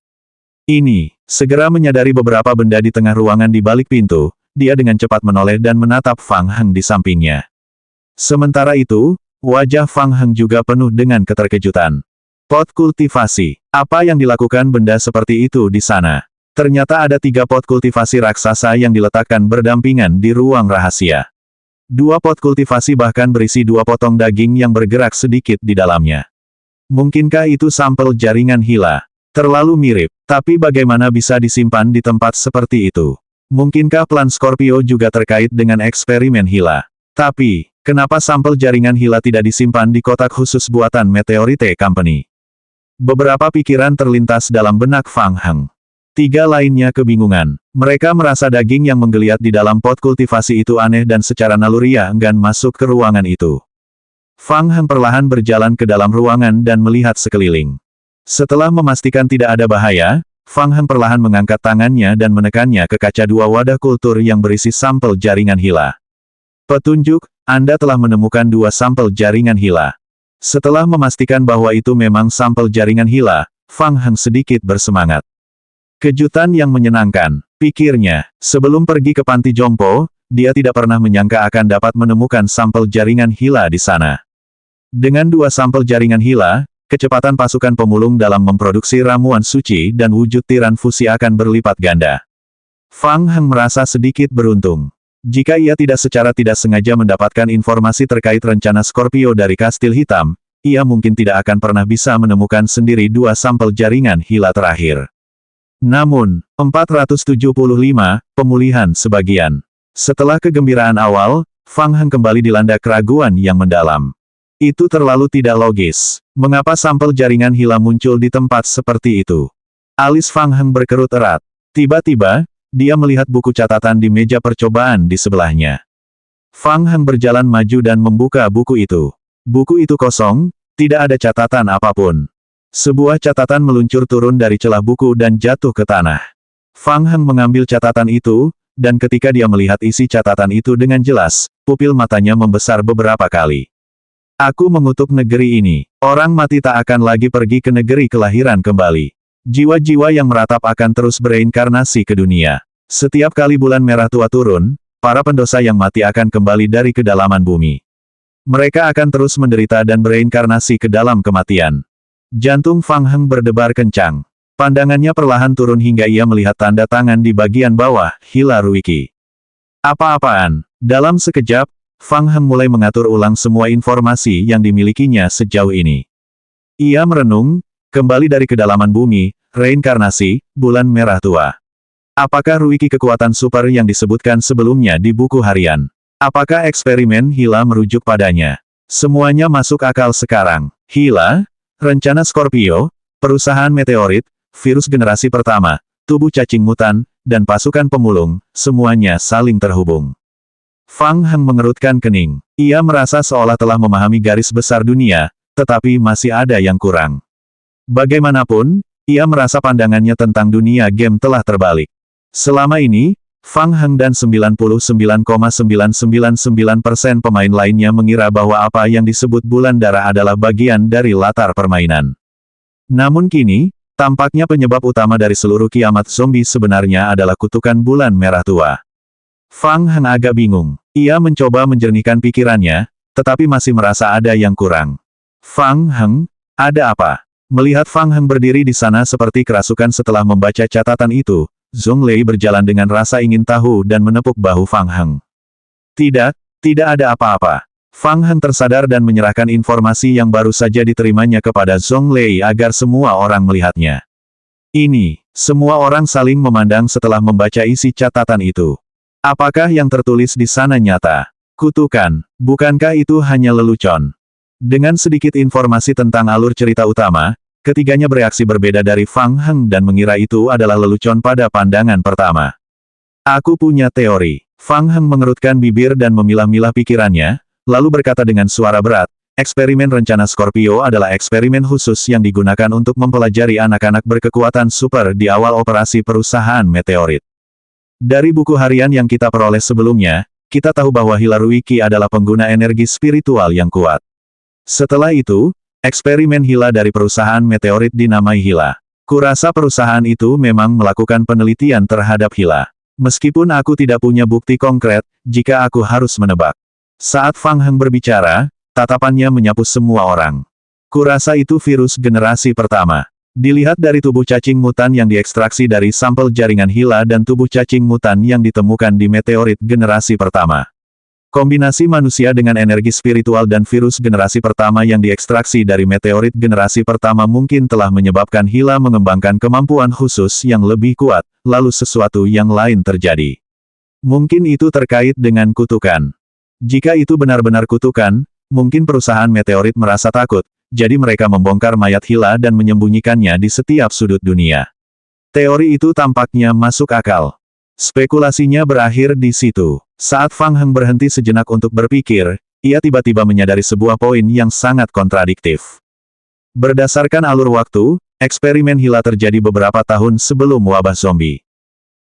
Ini, segera menyadari beberapa benda di tengah ruangan di balik pintu, dia dengan cepat menoleh dan menatap Fang Heng di sampingnya. Sementara itu, wajah Fang Heng juga penuh dengan keterkejutan. Pot kultivasi. Apa yang dilakukan benda seperti itu di sana? Ternyata ada 3 pot kultivasi raksasa yang diletakkan berdampingan di ruang rahasia. 2 pot kultivasi bahkan berisi 2 potong daging yang bergerak sedikit di dalamnya. Mungkinkah itu sampel jaringan Hila? Terlalu mirip, tapi bagaimana bisa disimpan di tempat seperti itu? Mungkinkah plan Scorpio juga terkait dengan eksperimen Hila? Tapi, kenapa sampel jaringan Hila tidak disimpan di kotak khusus buatan Meteorite Company? Beberapa pikiran terlintas dalam benak Fang Heng. 3 lainnya kebingungan. Mereka merasa daging yang menggeliat di dalam pot kultivasi itu aneh dan secara naluriah enggan masuk ke ruangan itu. Fang Heng perlahan berjalan ke dalam ruangan dan melihat sekeliling. Setelah memastikan tidak ada bahaya, Fang Heng perlahan mengangkat tangannya dan menekannya ke kaca 2 wadah kultur yang berisi sampel jaringan Hila. Petunjuk, Anda telah menemukan 2 sampel jaringan Hila. Setelah memastikan bahwa itu memang sampel jaringan Hila, Fang Heng sedikit bersemangat. Kejutan yang menyenangkan, pikirnya. Sebelum pergi ke panti jompo, dia tidak pernah menyangka akan dapat menemukan sampel jaringan Hila di sana. Dengan 2 sampel jaringan Hila, kecepatan pasukan pemulung dalam memproduksi ramuan suci dan wujud tiran fusi akan berlipat ganda. Fang Heng merasa sedikit beruntung. Jika ia secara tidak sengaja mendapatkan informasi terkait rencana Scorpio dari Kastil Hitam, ia mungkin tidak akan pernah bisa menemukan sendiri 2 sampel jaringan Hila terakhir. Namun, 475, pemulihan sebagian. Setelah kegembiraan awal, Fang Heng kembali dilanda keraguan yang mendalam. Itu terlalu tidak logis. Mengapa sampel jaringan Hila muncul di tempat seperti itu? Alis Fang Heng berkerut erat. Tiba-tiba, dia melihat buku catatan di meja percobaan di sebelahnya. Fang Heng berjalan maju dan membuka buku itu. Buku itu kosong, tidak ada catatan apapun. Sebuah catatan meluncur turun dari celah buku dan jatuh ke tanah. Fang Heng mengambil catatan itu, dan ketika dia melihat isi catatan itu dengan jelas, pupil matanya membesar beberapa kali. Aku mengutuk negeri ini. Orang mati tak akan lagi pergi ke negeri kelahiran kembali. Jiwa-jiwa yang meratap akan terus bereinkarnasi ke dunia. Setiap kali bulan merah tua turun, para pendosa yang mati akan kembali dari kedalaman bumi. Mereka akan terus menderita dan bereinkarnasi ke dalam kematian. Jantung Fang Heng berdebar kencang. Pandangannya perlahan turun hingga ia melihat tanda tangan di bagian bawah, Hila Ruiki. Apa-apaan? Dalam sekejap, Fang Heng mulai mengatur ulang semua informasi yang dimilikinya sejauh ini. Ia merenung, kembali dari kedalaman bumi, reinkarnasi, bulan merah tua. Apakah Ruiki kekuatan super yang disebutkan sebelumnya di buku harian? Apakah eksperimen Hila merujuk padanya? Semuanya masuk akal sekarang. Hila, rencana Scorpio, perusahaan meteorit, virus generasi pertama, tubuh cacing mutan, dan pasukan pemulung, semuanya saling terhubung. Fang Heng mengerutkan kening. Ia merasa seolah telah memahami garis besar dunia, tetapi masih ada yang kurang. Bagaimanapun, ia merasa pandangannya tentang dunia game telah terbalik. Selama ini, Fang Heng dan 99,9999% pemain lainnya mengira bahwa apa yang disebut bulan darah adalah bagian dari latar permainan. Namun kini, tampaknya penyebab utama dari seluruh kiamat zombie sebenarnya adalah kutukan bulan merah tua. Fang Heng agak bingung. Ia mencoba menjernihkan pikirannya, tetapi masih merasa ada yang kurang. Fang Heng, ada apa? Melihat Fang Heng berdiri di sana seperti kerasukan setelah membaca catatan itu, Zhong Lei berjalan dengan rasa ingin tahu dan menepuk bahu Fang Heng. Tidak ada apa-apa. Fang Heng tersadar dan menyerahkan informasi yang baru saja diterimanya kepada Zhong Lei agar semua orang melihatnya. Ini, semua orang saling memandang setelah membaca isi catatan itu. Apakah yang tertulis di sana nyata? Kutukan, bukankah itu hanya lelucon? Dengan sedikit informasi tentang alur cerita utama, ketiganya bereaksi berbeda dari Fang Heng dan mengira itu adalah lelucon pada pandangan pertama. Aku punya teori. Fang Heng mengerutkan bibir dan memilah-milah pikirannya, lalu berkata dengan suara berat, eksperimen rencana Scorpio adalah eksperimen khusus yang digunakan untuk mempelajari anak-anak berkekuatan super di awal operasi perusahaan meteorit. Dari buku harian yang kita peroleh sebelumnya, kita tahu bahwa Hilary Qi adalah pengguna energi spiritual yang kuat. Setelah itu, eksperimen Hila dari perusahaan meteorit dinamai Hila. Kurasa perusahaan itu memang melakukan penelitian terhadap Hila. Meskipun aku tidak punya bukti konkret, jika aku harus menebak. Saat Fang Heng berbicara, tatapannya menyapu semua orang. Kurasa itu virus generasi pertama. Dilihat dari tubuh cacing mutan yang diekstraksi dari sampel jaringan Hila dan tubuh cacing mutan yang ditemukan di meteorit generasi pertama. Kombinasi manusia dengan energi spiritual dan virus generasi pertama yang diekstraksi dari meteorit generasi pertama mungkin telah menyebabkan Hila mengembangkan kemampuan khusus yang lebih kuat, lalu sesuatu yang lain terjadi. Mungkin itu terkait dengan kutukan. Jika itu benar-benar kutukan, mungkin perusahaan meteorit merasa takut, jadi mereka membongkar mayat Hila dan menyembunyikannya di setiap sudut dunia. Teori itu tampaknya masuk akal. Spekulasinya berakhir di situ. Saat Fang Heng berhenti sejenak untuk berpikir, ia tiba-tiba menyadari sebuah poin yang sangat kontradiktif. Berdasarkan alur waktu, eksperimen Hila terjadi beberapa tahun sebelum wabah zombie.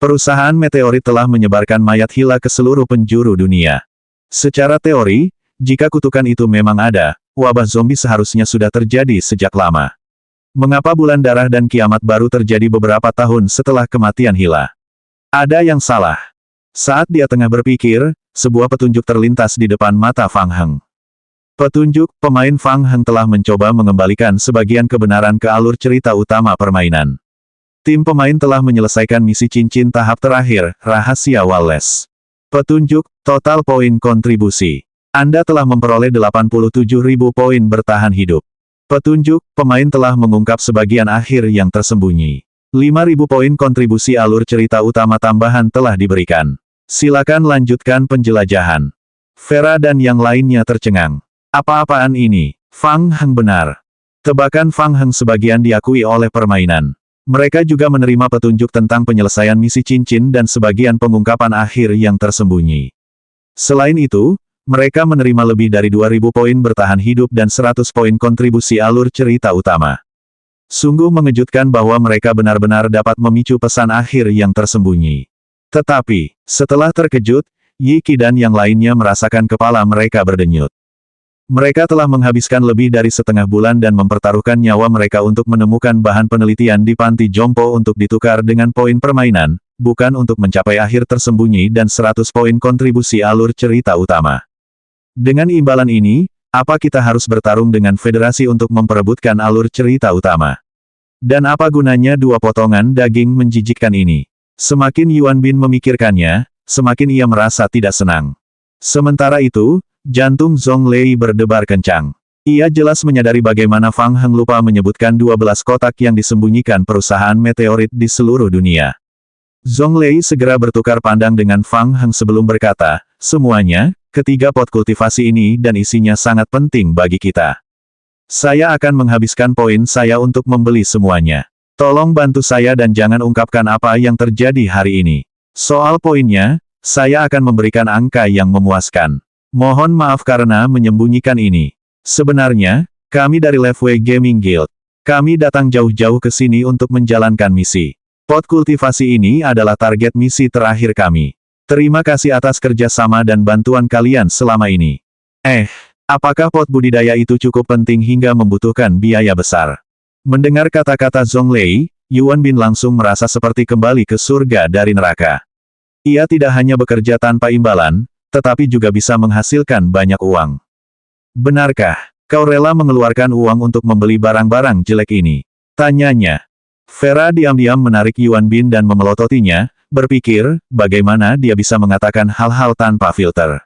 Perusahaan meteorit telah menyebarkan mayat Hila ke seluruh penjuru dunia. Secara teori, jika kutukan itu memang ada, wabah zombie seharusnya sudah terjadi sejak lama. Mengapa bulan darah dan kiamat baru terjadi beberapa tahun setelah kematian Hila? Ada yang salah. Saat dia tengah berpikir, sebuah petunjuk terlintas di depan mata Fang Heng. Petunjuk, pemain Fang Heng telah mencoba mengembalikan sebagian kebenaran ke alur cerita utama permainan. Tim pemain telah menyelesaikan misi cincin tahap terakhir, Rahasia Wallace. Petunjuk, total poin kontribusi. Anda telah memperoleh 87.000 poin bertahan hidup. Petunjuk, pemain telah mengungkap sebagian akhir yang tersembunyi. 5.000 poin kontribusi alur cerita utama tambahan telah diberikan. Silakan lanjutkan penjelajahan. Vera dan yang lainnya tercengang. Apa-apaan ini? Fang Heng benar. Tebakan Fang Heng sebagian diakui oleh permainan. Mereka juga menerima petunjuk tentang penyelesaian misi cincin dan sebagian pengungkapan akhir yang tersembunyi. Selain itu, mereka menerima lebih dari 2.000 poin bertahan hidup dan 100 poin kontribusi alur cerita utama. Sungguh mengejutkan bahwa mereka benar-benar dapat memicu pesan akhir yang tersembunyi. Tetapi, setelah terkejut, Yi Qi dan yang lainnya merasakan kepala mereka berdenyut. Mereka telah menghabiskan lebih dari setengah bulan dan mempertaruhkan nyawa mereka untuk menemukan bahan penelitian di panti jompo untuk ditukar dengan poin permainan, bukan untuk mencapai akhir tersembunyi dan 100 poin kontribusi alur cerita utama. Dengan imbalan ini, apa kita harus bertarung dengan federasi untuk memperebutkan alur cerita utama? Dan apa gunanya dua potongan daging menjijikkan ini? Semakin Yuan Bin memikirkannya, semakin ia merasa tidak senang. Sementara itu, jantung Zhong Lei berdebar kencang. Ia jelas menyadari bagaimana Fang Heng lupa menyebutkan 12 kotak yang disembunyikan perusahaan meteorit di seluruh dunia. Zhong Lei segera bertukar pandang dengan Fang Heng sebelum berkata, semuanya, ketiga pot kultivasi ini dan isinya sangat penting bagi kita. Saya akan menghabiskan poin saya untuk membeli semuanya. Tolong bantu saya dan jangan ungkapkan apa yang terjadi hari ini. Soal poinnya, saya akan memberikan angka yang memuaskan. Mohon maaf karena menyembunyikan ini. Sebenarnya, kami dari Leveway Gaming Guild. Kami datang jauh-jauh ke sini untuk menjalankan misi. Pot kultivasi ini adalah target misi terakhir kami. Terima kasih atas kerjasama dan bantuan kalian selama ini. Apakah pot budidaya itu cukup penting hingga membutuhkan biaya besar? Mendengar kata-kata Zonglei, Yuan Bin langsung merasa seperti kembali ke surga dari neraka. Ia tidak hanya bekerja tanpa imbalan, tetapi juga bisa menghasilkan banyak uang. Benarkah, kau rela mengeluarkan uang untuk membeli barang-barang jelek ini? Tanyanya. Vera diam-diam menarik Yuan Bin dan memelototinya, berpikir, bagaimana dia bisa mengatakan hal-hal tanpa filter.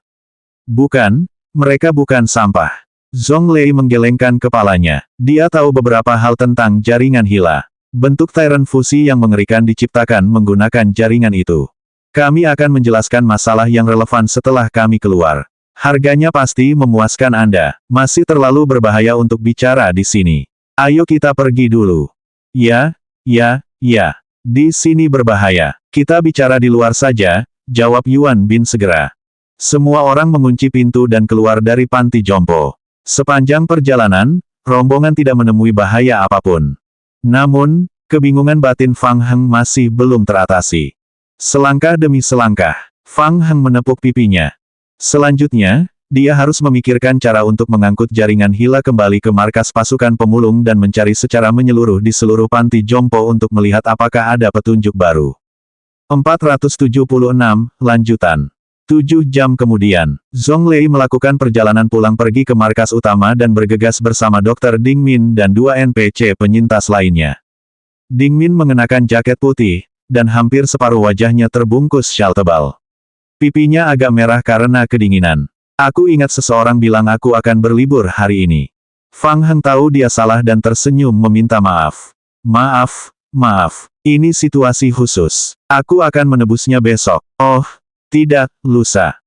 Bukan, mereka bukan sampah. Zonglei menggelengkan kepalanya. Dia tahu beberapa hal tentang jaringan Hila. Bentuk Tyrant fusi yang mengerikan diciptakan menggunakan jaringan itu. Kami akan menjelaskan masalah yang relevan setelah kami keluar. Harganya pasti memuaskan Anda. Masih terlalu berbahaya untuk bicara di sini. Ayo kita pergi dulu. Ya. Di sini berbahaya. Kita bicara di luar saja, jawab Yuan Bin segera. Semua orang mengunci pintu dan keluar dari panti jompo. Sepanjang perjalanan, rombongan tidak menemui bahaya apapun. Namun, kebingungan batin Fang Heng masih belum teratasi. Selangkah demi selangkah, Fang Heng menepuk pipinya. Selanjutnya, dia harus memikirkan cara untuk mengangkut jaringan Hila kembali ke markas pasukan pemulung dan mencari secara menyeluruh di seluruh panti jompo untuk melihat apakah ada petunjuk baru. 476, lanjutan. 7 jam kemudian, Zonglei melakukan perjalanan pulang pergi ke markas utama dan bergegas bersama Dr. Ding Min dan 2 NPC penyintas lainnya. Ding Min mengenakan jaket putih, dan hampir separuh wajahnya terbungkus syal tebal. Pipinya agak merah karena kedinginan. Aku ingat seseorang bilang aku akan berlibur hari ini. Fang Heng tahu dia salah dan tersenyum meminta maaf. Maaf, ini situasi khusus. Aku akan menebusnya besok. Oh, tidak, lusa.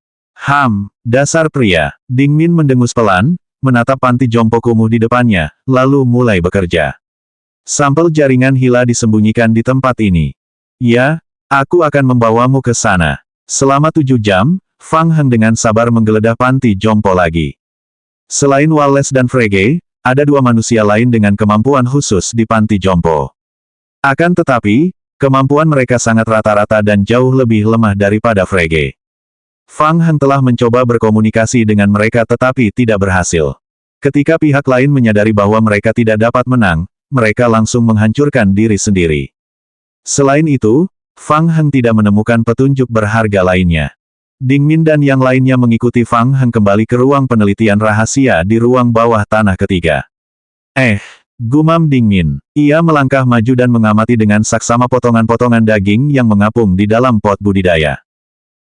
Dasar pria. Ding Min mendengus pelan, menatap panti jompo kumuh di depannya, lalu mulai bekerja. Sampel jaringan Hila disembunyikan di tempat ini. Ya, aku akan membawamu ke sana. Selama 7 jam, Fang Heng dengan sabar menggeledah panti jompo lagi. Selain Wallace dan Frege, ada 2 manusia lain dengan kemampuan khusus di panti jompo. Akan tetapi, kemampuan mereka sangat rata-rata dan jauh lebih lemah daripada Frege. Fang Heng telah mencoba berkomunikasi dengan mereka tetapi tidak berhasil. Ketika pihak lain menyadari bahwa mereka tidak dapat menang, mereka langsung menghancurkan diri sendiri. Selain itu, Fang Heng tidak menemukan petunjuk berharga lainnya. Ding Min dan yang lainnya mengikuti Fang Heng kembali ke ruang penelitian rahasia di ruang bawah tanah ketiga. Gumam Ding Min. Ia melangkah maju dan mengamati dengan saksama potongan-potongan daging yang mengapung di dalam pot budidaya.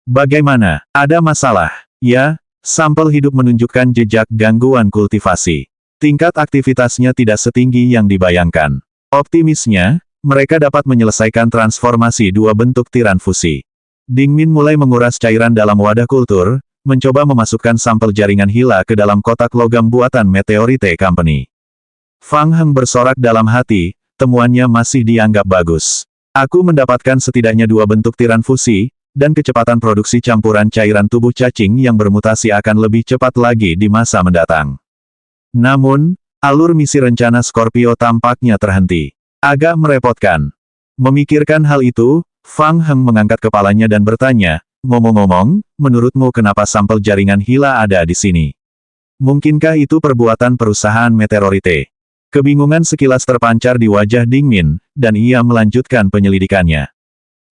Bagaimana? Ada masalah? Ya, sampel hidup menunjukkan jejak gangguan kultivasi. Tingkat aktivitasnya tidak setinggi yang dibayangkan. Optimisnya, mereka dapat menyelesaikan transformasi 2 bentuk tiran fusi. Ding Min mulai menguras cairan dalam wadah kultur, mencoba memasukkan sampel jaringan Hila ke dalam kotak logam buatan Meteorite Company. Fang Heng bersorak dalam hati, temuannya masih dianggap bagus. Aku mendapatkan setidaknya 2 bentuk tiran fusi, dan kecepatan produksi campuran cairan tubuh cacing yang bermutasi akan lebih cepat lagi di masa mendatang. Namun, alur misi rencana Scorpio tampaknya terhenti. Agak merepotkan. Memikirkan hal itu, Fang Heng mengangkat kepalanya dan bertanya, ngomong-ngomong, menurutmu kenapa sampel jaringan Hila ada di sini? Mungkinkah itu perbuatan perusahaan Meteorite? Kebingungan sekilas terpancar di wajah Ding Min, dan ia melanjutkan penyelidikannya.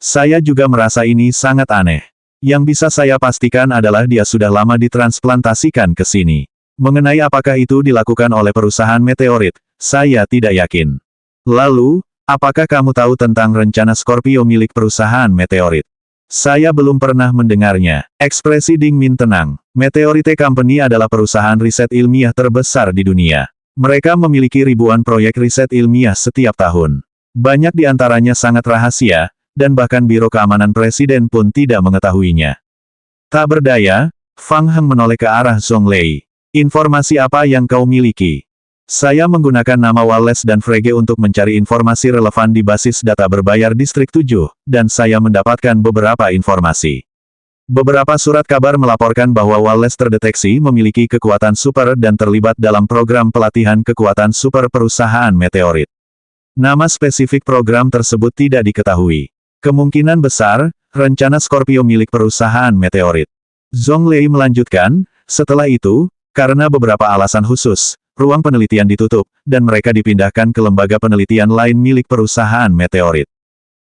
Saya juga merasa ini sangat aneh. Yang bisa saya pastikan adalah dia sudah lama ditransplantasikan ke sini. Mengenai apakah itu dilakukan oleh perusahaan Meteorit, saya tidak yakin. Lalu, apakah kamu tahu tentang rencana Scorpio milik perusahaan Meteorit? Saya belum pernah mendengarnya. Ekspresi Ding Min tenang. Meteorite Company adalah perusahaan riset ilmiah terbesar di dunia. Mereka memiliki ribuan proyek riset ilmiah setiap tahun. Banyak di antaranya sangat rahasia, dan bahkan Biro Keamanan Presiden pun tidak mengetahuinya. Tak berdaya, Fang Heng menoleh ke arah Zonglei. Informasi apa yang kau miliki? Saya menggunakan nama Wallace dan Frege untuk mencari informasi relevan di basis data berbayar Distrik 7, dan saya mendapatkan beberapa informasi. Beberapa surat kabar melaporkan bahwa Wallace terdeteksi memiliki kekuatan super dan terlibat dalam program pelatihan kekuatan super perusahaan Meteorit. Nama spesifik program tersebut tidak diketahui. Kemungkinan besar, rencana Scorpio milik perusahaan meteorit. Zonglei melanjutkan, setelah itu, karena beberapa alasan khusus, ruang penelitian ditutup, dan mereka dipindahkan ke lembaga penelitian lain milik perusahaan meteorit.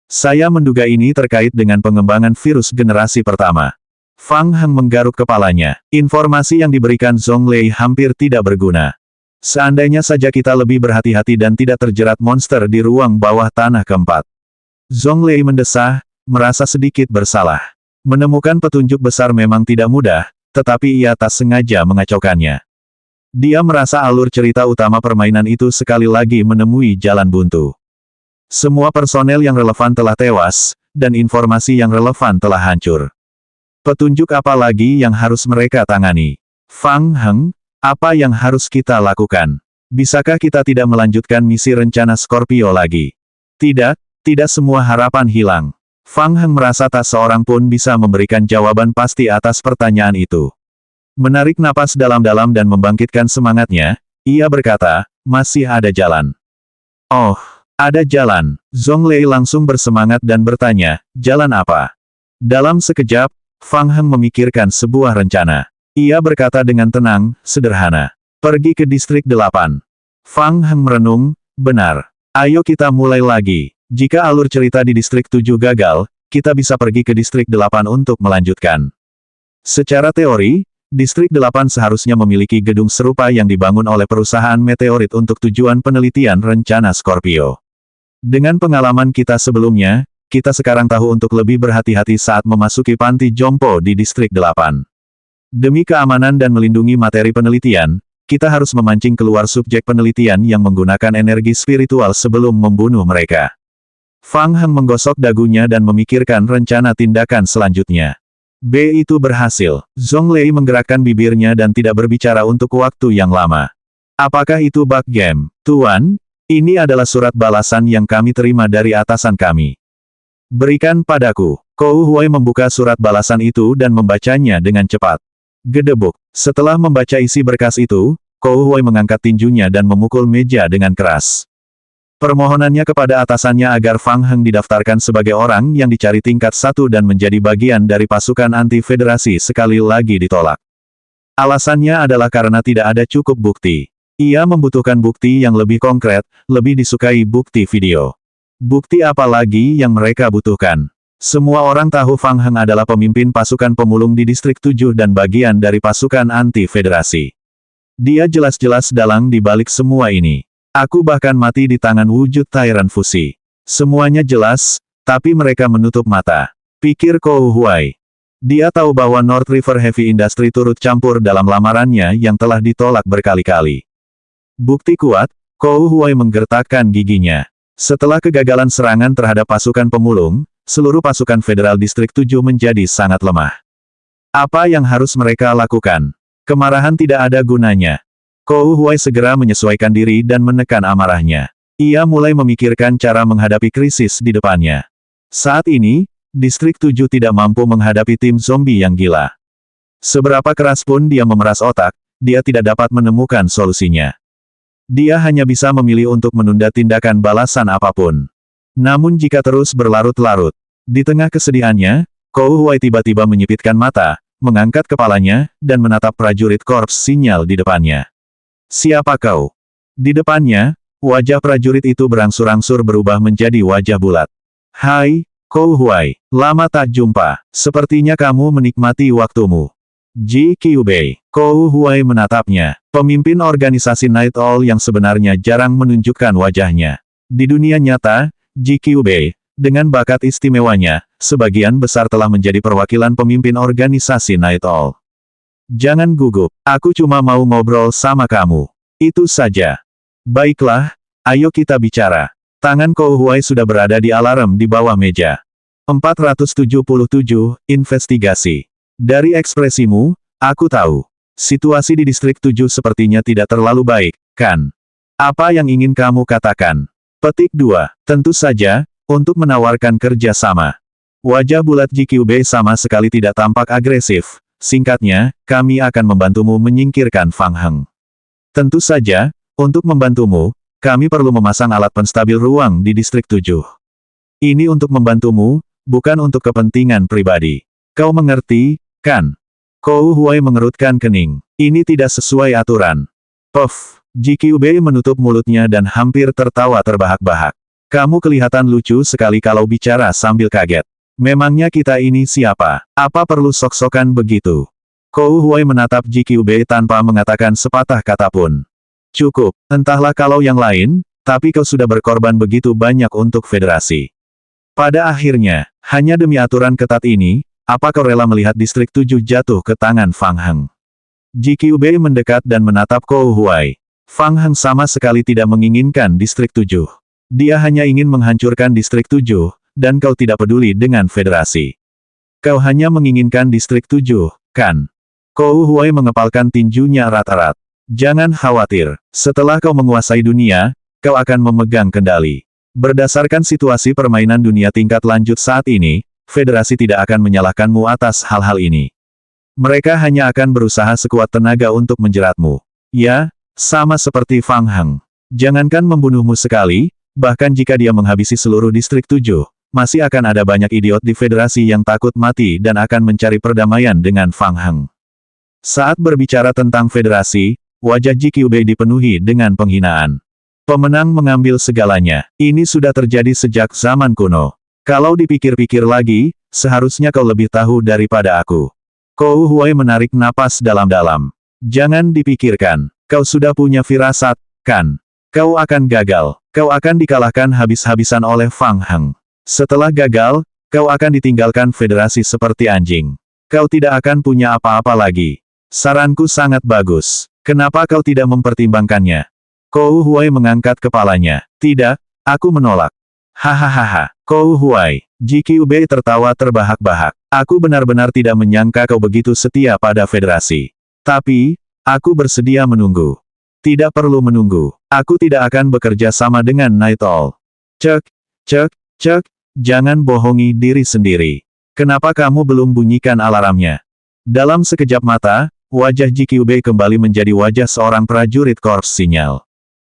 Saya menduga ini terkait dengan pengembangan virus generasi pertama. Fang Heng menggaruk kepalanya. Informasi yang diberikan Zonglei hampir tidak berguna. Seandainya saja kita lebih berhati-hati dan tidak terjerat monster di ruang bawah tanah keempat. Zonglei mendesah, merasa sedikit bersalah. Menemukan petunjuk besar memang tidak mudah, tetapi ia tak sengaja mengacaukannya. Dia merasa alur cerita utama permainan itu sekali lagi menemui jalan buntu. Semua personel yang relevan telah tewas, dan informasi yang relevan telah hancur. Petunjuk apa lagi yang harus mereka tangani? Fang Heng, apa yang harus kita lakukan? Bisakah kita tidak melanjutkan misi rencana Scorpio lagi? Tidak, tidak semua harapan hilang. Fang Heng merasa tak seorang pun bisa memberikan jawaban pasti atas pertanyaan itu. Menarik napas dalam-dalam dan membangkitkan semangatnya, ia berkata, masih ada jalan. Oh, ada jalan. Zonglei langsung bersemangat dan bertanya, jalan apa? Dalam sekejap, Fang Heng memikirkan sebuah rencana. Ia berkata dengan tenang, sederhana. Pergi ke distrik 8. Fang Heng merenung, benar. Ayo kita mulai lagi. Jika alur cerita di distrik 7 gagal, kita bisa pergi ke distrik 8 untuk melanjutkan. Secara teori, distrik 8 seharusnya memiliki gedung serupa yang dibangun oleh perusahaan meteorit untuk tujuan penelitian rencana Scorpio. Dengan pengalaman kita sebelumnya, kita sekarang tahu untuk lebih berhati-hati saat memasuki panti jompo di distrik 8. Demi keamanan dan melindungi materi penelitian, kita harus memancing keluar subjek penelitian yang menggunakan energi spiritual sebelum membunuh mereka. Fang Heng menggosok dagunya dan memikirkan rencana tindakan selanjutnya. B itu berhasil. Zonglei menggerakkan bibirnya dan tidak berbicara untuk waktu yang lama. Apakah itu bug game? Tuan, ini adalah surat balasan yang kami terima dari atasan kami. Berikan padaku. Kou Huai membuka surat balasan itu dan membacanya dengan cepat. Gedebuk. Setelah membaca isi berkas itu, Kou Huai mengangkat tinjunya dan memukul meja dengan keras. Permohonannya kepada atasannya agar Fang Heng didaftarkan sebagai orang yang dicari tingkat 1 dan menjadi bagian dari pasukan anti-federasi sekali lagi ditolak. Alasannya adalah karena tidak ada cukup bukti. Ia membutuhkan bukti yang lebih konkret, lebih disukai bukti video. Bukti apa lagi yang mereka butuhkan? Semua orang tahu Fang Heng adalah pemimpin pasukan pemulung di distrik 7 dan bagian dari pasukan anti-federasi. Dia jelas-jelas dalang di balik semua ini. Aku bahkan mati di tangan wujud Tyrant Fusi. Semuanya jelas, tapi mereka menutup mata. Pikir Kou Huai. Dia tahu bahwa North River Heavy Industry turut campur dalam lamarannya yang telah ditolak berkali-kali. Bukti kuat, Kou Huai menggertakkan giginya. Setelah kegagalan serangan terhadap pasukan pemulung, seluruh pasukan federal distrik 7 menjadi sangat lemah. Apa yang harus mereka lakukan? Kemarahan tidak ada gunanya. Kou Huai segera menyesuaikan diri dan menekan amarahnya. Ia mulai memikirkan cara menghadapi krisis di depannya. Saat ini, distrik 7 tidak mampu menghadapi tim zombie yang gila. Seberapa keras pun dia memeras otak, dia tidak dapat menemukan solusinya. Dia hanya bisa memilih untuk menunda tindakan balasan apapun. Namun jika terus berlarut-larut, di tengah kesedihannya, Kou Huai tiba-tiba menyipitkan mata, mengangkat kepalanya, dan menatap prajurit korps sinyal di depannya. Siapa kau? Di depannya, wajah prajurit itu berangsur-angsur berubah menjadi wajah bulat. Hai, Kou Huai, lama tak jumpa. Sepertinya kamu menikmati waktumu. Ji Qiubei. Kou Huai menatapnya. Pemimpin organisasi Night Owl yang sebenarnya jarang menunjukkan wajahnya. Di dunia nyata, Ji Qiubei, dengan bakat istimewanya, sebagian besar telah menjadi perwakilan pemimpin organisasi Night Owl. Jangan gugup, aku cuma mau ngobrol sama kamu. Itu saja. Baiklah, ayo kita bicara. Tangan Kou Huai sudah berada di alarm di bawah meja. 477, investigasi. Dari ekspresimu, aku tahu. Situasi di distrik 7 sepertinya tidak terlalu baik, kan? Apa yang ingin kamu katakan? Petik 2. Tentu saja, untuk menawarkan kerja sama. Wajah bulat Ji Qiubei sama sekali tidak tampak agresif. Singkatnya, kami akan membantumu menyingkirkan Fang Heng. Tentu saja, untuk membantumu, kami perlu memasang alat penstabil ruang di distrik 7. Ini untuk membantumu, bukan untuk kepentingan pribadi. Kau mengerti, kan? Kou Huai mengerutkan kening. Ini tidak sesuai aturan. Puff. GQB menutup mulutnya dan hampir tertawa terbahak-bahak. Kamu kelihatan lucu sekali kalau bicara sambil kaget. Memangnya kita ini siapa? Apa perlu sok-sokan begitu? Kou Huai menatap GQB tanpa mengatakan sepatah kata pun. Cukup, entahlah kalau yang lain, tapi kau sudah berkorban begitu banyak untuk federasi. Pada akhirnya, hanya demi aturan ketat ini, apa kau rela melihat distrik 7 jatuh ke tangan Fang Heng? GQB mendekat dan menatap Kou Huai. Fang Heng sama sekali tidak menginginkan distrik 7. Dia hanya ingin menghancurkan distrik 7, dan kau tidak peduli dengan federasi. Kau hanya menginginkan distrik 7, kan? Kou Huai mengepalkan tinjunya erat-erat. Jangan khawatir, setelah kau menguasai dunia, kau akan memegang kendali. Berdasarkan situasi permainan dunia tingkat lanjut saat ini, federasi tidak akan menyalahkanmu atas hal-hal ini. Mereka hanya akan berusaha sekuat tenaga untuk menjeratmu. Ya, sama seperti Fang Heng. Jangankan membunuhmu sekali, bahkan jika dia menghabisi seluruh distrik 7, masih akan ada banyak idiot di federasi yang takut mati dan akan mencari perdamaian dengan Fang Heng. Saat berbicara tentang federasi, wajah GQB dipenuhi dengan penghinaan. Pemenang mengambil segalanya. Ini sudah terjadi sejak zaman kuno. Kalau dipikir-pikir lagi, seharusnya kau lebih tahu daripada aku. Kou Huai menarik napas dalam-dalam. Jangan dipikirkan. Kau sudah punya firasat, kan? Kau akan gagal. Kau akan dikalahkan habis-habisan oleh Fang Heng. Setelah gagal, kau akan ditinggalkan federasi seperti anjing. Kau tidak akan punya apa-apa lagi. Saranku sangat bagus. Kenapa kau tidak mempertimbangkannya? Kou Huai mengangkat kepalanya. Tidak, aku menolak. Hahaha, Kou Huai. GQB tertawa terbahak-bahak. Aku benar-benar tidak menyangka kau begitu setia pada federasi. Tapi, aku bersedia menunggu. Tidak perlu menunggu. Aku tidak akan bekerja sama dengan Night Owl. Cek, cek, cek, jangan bohongi diri sendiri. Kenapa kamu belum bunyikan alarmnya? Dalam sekejap mata, wajah GQB kembali menjadi wajah seorang prajurit korps sinyal.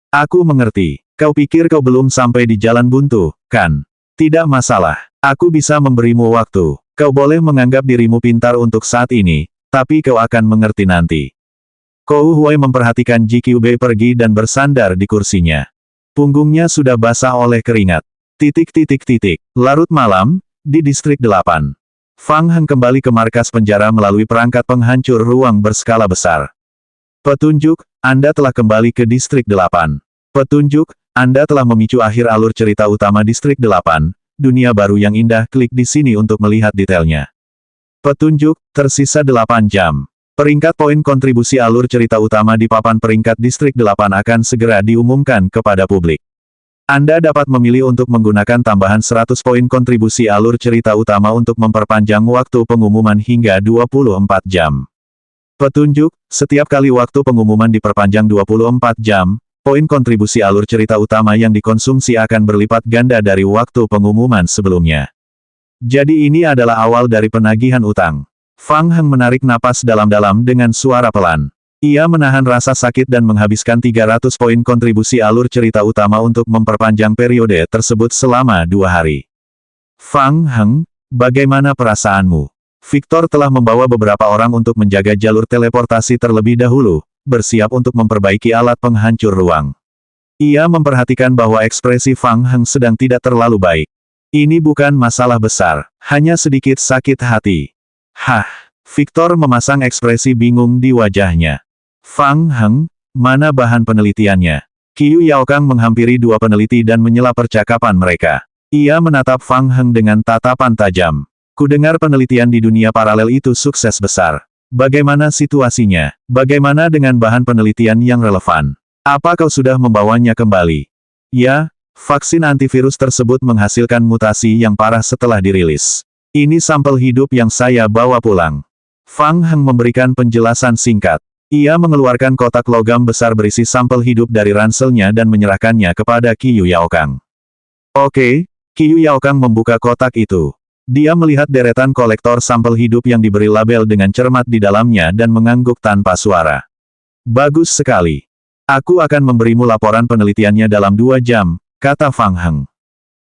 Aku mengerti. Kau pikir kau belum sampai di jalan buntu, kan? Tidak masalah. Aku bisa memberimu waktu. Kau boleh menganggap dirimu pintar untuk saat ini, tapi kau akan mengerti nanti. Kou Huai memperhatikan GQB pergi dan bersandar di kursinya. Punggungnya sudah basah oleh keringat. Larut malam, di distrik 8. Fang Heng kembali ke markas penjara melalui perangkat penghancur ruang berskala besar. Petunjuk, Anda telah kembali ke distrik 8. Petunjuk, Anda telah memicu akhir alur cerita utama distrik 8, dunia baru yang indah. Klik di sini untuk melihat detailnya. Petunjuk, tersisa 8 jam. Peringkat poin kontribusi alur cerita utama di papan peringkat distrik 8 akan segera diumumkan kepada publik. Anda dapat memilih untuk menggunakan tambahan 100 poin kontribusi alur cerita utama untuk memperpanjang waktu pengumuman hingga 24 jam. Petunjuk, setiap kali waktu pengumuman diperpanjang 24 jam, poin kontribusi alur cerita utama yang dikonsumsi akan berlipat ganda dari waktu pengumuman sebelumnya. Jadi ini adalah awal dari penagihan utang. Fang Heng menarik napas dalam-dalam dengan suara pelan. Ia menahan rasa sakit dan menghabiskan 300 poin kontribusi alur cerita utama untuk memperpanjang periode tersebut selama 2 hari. Fang Heng, bagaimana perasaanmu? Victor telah membawa beberapa orang untuk menjaga jalur teleportasi terlebih dahulu, bersiap untuk memperbaiki alat penghancur ruang. Ia memperhatikan bahwa ekspresi Fang Heng sedang tidak terlalu baik. Ini bukan masalah besar, hanya sedikit sakit hati. Hah, Victor memasang ekspresi bingung di wajahnya. Fang Heng, mana bahan penelitiannya? Qiu Yaokang menghampiri 2 peneliti dan menyela percakapan mereka. Ia menatap Fang Heng dengan tatapan tajam. Kudengar penelitian di dunia paralel itu sukses besar. Bagaimana situasinya? Bagaimana dengan bahan penelitian yang relevan? Apa kau sudah membawanya kembali? Ya, vaksin antivirus tersebut menghasilkan mutasi yang parah setelah dirilis. Ini sampel hidup yang saya bawa pulang. Fang Heng memberikan penjelasan singkat. Ia mengeluarkan kotak logam besar berisi sampel hidup dari ranselnya dan menyerahkannya kepada Qiu Yaokang. Oke, Qiu Yaokang membuka kotak itu. Dia melihat deretan kolektor sampel hidup yang diberi label dengan cermat di dalamnya dan mengangguk tanpa suara. Bagus sekali. Aku akan memberimu laporan penelitiannya dalam 2 jam, kata Fang Heng.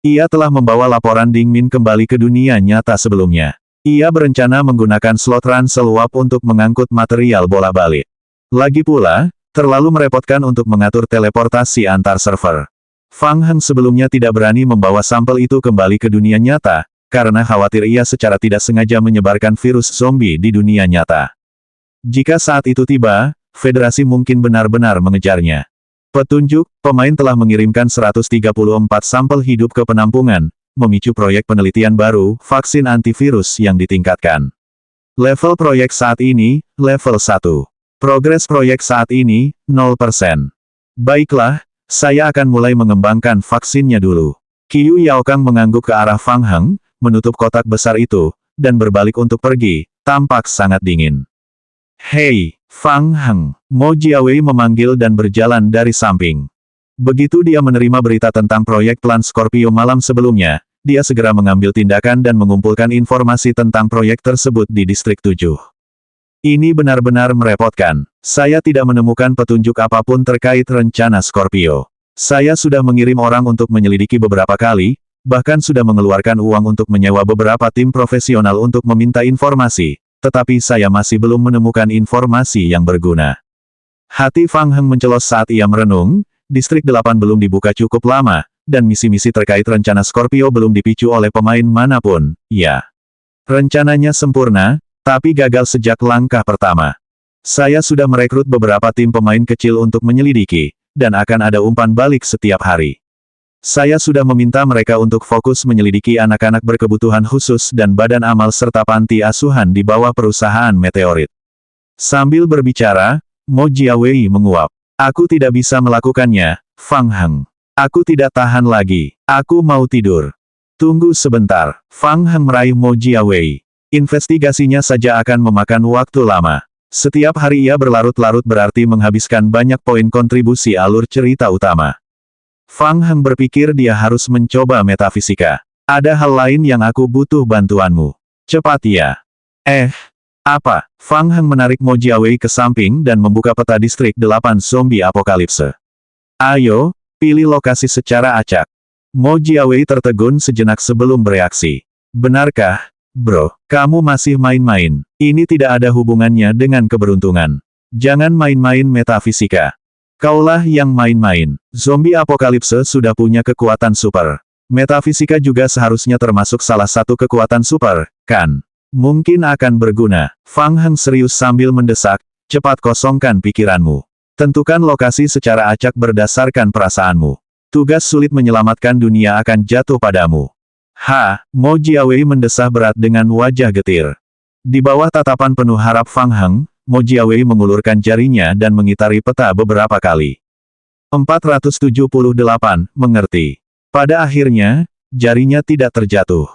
Ia telah membawa laporan Ding Min kembali ke dunia nyata sebelumnya. Ia berencana menggunakan slot ransel warp untuk mengangkut material bola-balik. Lagi pula, terlalu merepotkan untuk mengatur teleportasi antar server. Fang Heng sebelumnya tidak berani membawa sampel itu kembali ke dunia nyata, karena khawatir ia secara tidak sengaja menyebarkan virus zombie di dunia nyata. Jika saat itu tiba, Federasi mungkin benar-benar mengejarnya. Petunjuk, pemain telah mengirimkan 134 sampel hidup ke penampungan, memicu proyek penelitian baru, vaksin antivirus yang ditingkatkan. Level proyek saat ini, level 1. Progres proyek saat ini, 0%. Baiklah, saya akan mulai mengembangkan vaksinnya dulu. Qiu Yaokang mengangguk ke arah Fang Heng, menutup kotak besar itu, dan berbalik untuk pergi, tampak sangat dingin. Hei, Fang Heng, Mo Jiawei memanggil dan berjalan dari samping. Begitu dia menerima berita tentang proyek plan Scorpio malam sebelumnya, dia segera mengambil tindakan dan mengumpulkan informasi tentang proyek tersebut di Distrik 7. Ini benar-benar merepotkan. Saya tidak menemukan petunjuk apapun terkait rencana Scorpio. Saya sudah mengirim orang untuk menyelidiki beberapa kali, bahkan sudah mengeluarkan uang untuk menyewa beberapa tim profesional untuk meminta informasi, tetapi saya masih belum menemukan informasi yang berguna. Hati Fang Heng mencelos saat ia merenung, Distrik 8 belum dibuka cukup lama, dan misi-misi terkait rencana Scorpio belum dipicu oleh pemain manapun, ya. Rencananya sempurna, tapi gagal sejak langkah pertama. Saya sudah merekrut beberapa tim pemain kecil untuk menyelidiki, dan akan ada umpan balik setiap hari. Saya sudah meminta mereka untuk fokus menyelidiki anak-anak berkebutuhan khusus dan badan amal serta panti asuhan di bawah perusahaan meteorit. Sambil berbicara, Mo Jiawei menguap. Aku tidak bisa melakukannya, Fang Heng. Aku tidak tahan lagi. Aku mau tidur. Tunggu sebentar. Fang Heng meraih Mo Jiawei. Investigasinya saja akan memakan waktu lama. Setiap hari ia berlarut-larut berarti menghabiskan banyak poin kontribusi alur cerita utama. Fang Heng berpikir dia harus mencoba metafisika. Ada hal lain yang aku butuh bantuanmu. Cepat ya. Apa? Fang Heng menarik Mo Jiawei ke samping dan membuka peta Distrik 8 Zombie Apokalipse. Ayo, pilih lokasi secara acak. Mo Jiawei tertegun sejenak sebelum bereaksi. Benarkah, bro, kamu masih main-main? Ini tidak ada hubungannya dengan keberuntungan. Jangan main-main metafisika. Kaulah yang main-main. Zombie Apokalipse sudah punya kekuatan super. Metafisika juga seharusnya termasuk salah satu kekuatan super, kan? Mungkin akan berguna. Fang Heng serius sambil mendesak, cepat kosongkan pikiranmu. Tentukan lokasi secara acak berdasarkan perasaanmu. Tugas sulit menyelamatkan dunia akan jatuh padamu. Mo Jiawei mendesah berat dengan wajah getir. Di bawah tatapan penuh harap Fang Heng, Mo Jiawei mengulurkan jarinya dan mengitari peta beberapa kali. 478, mengerti. Pada akhirnya, jarinya tidak terjatuh.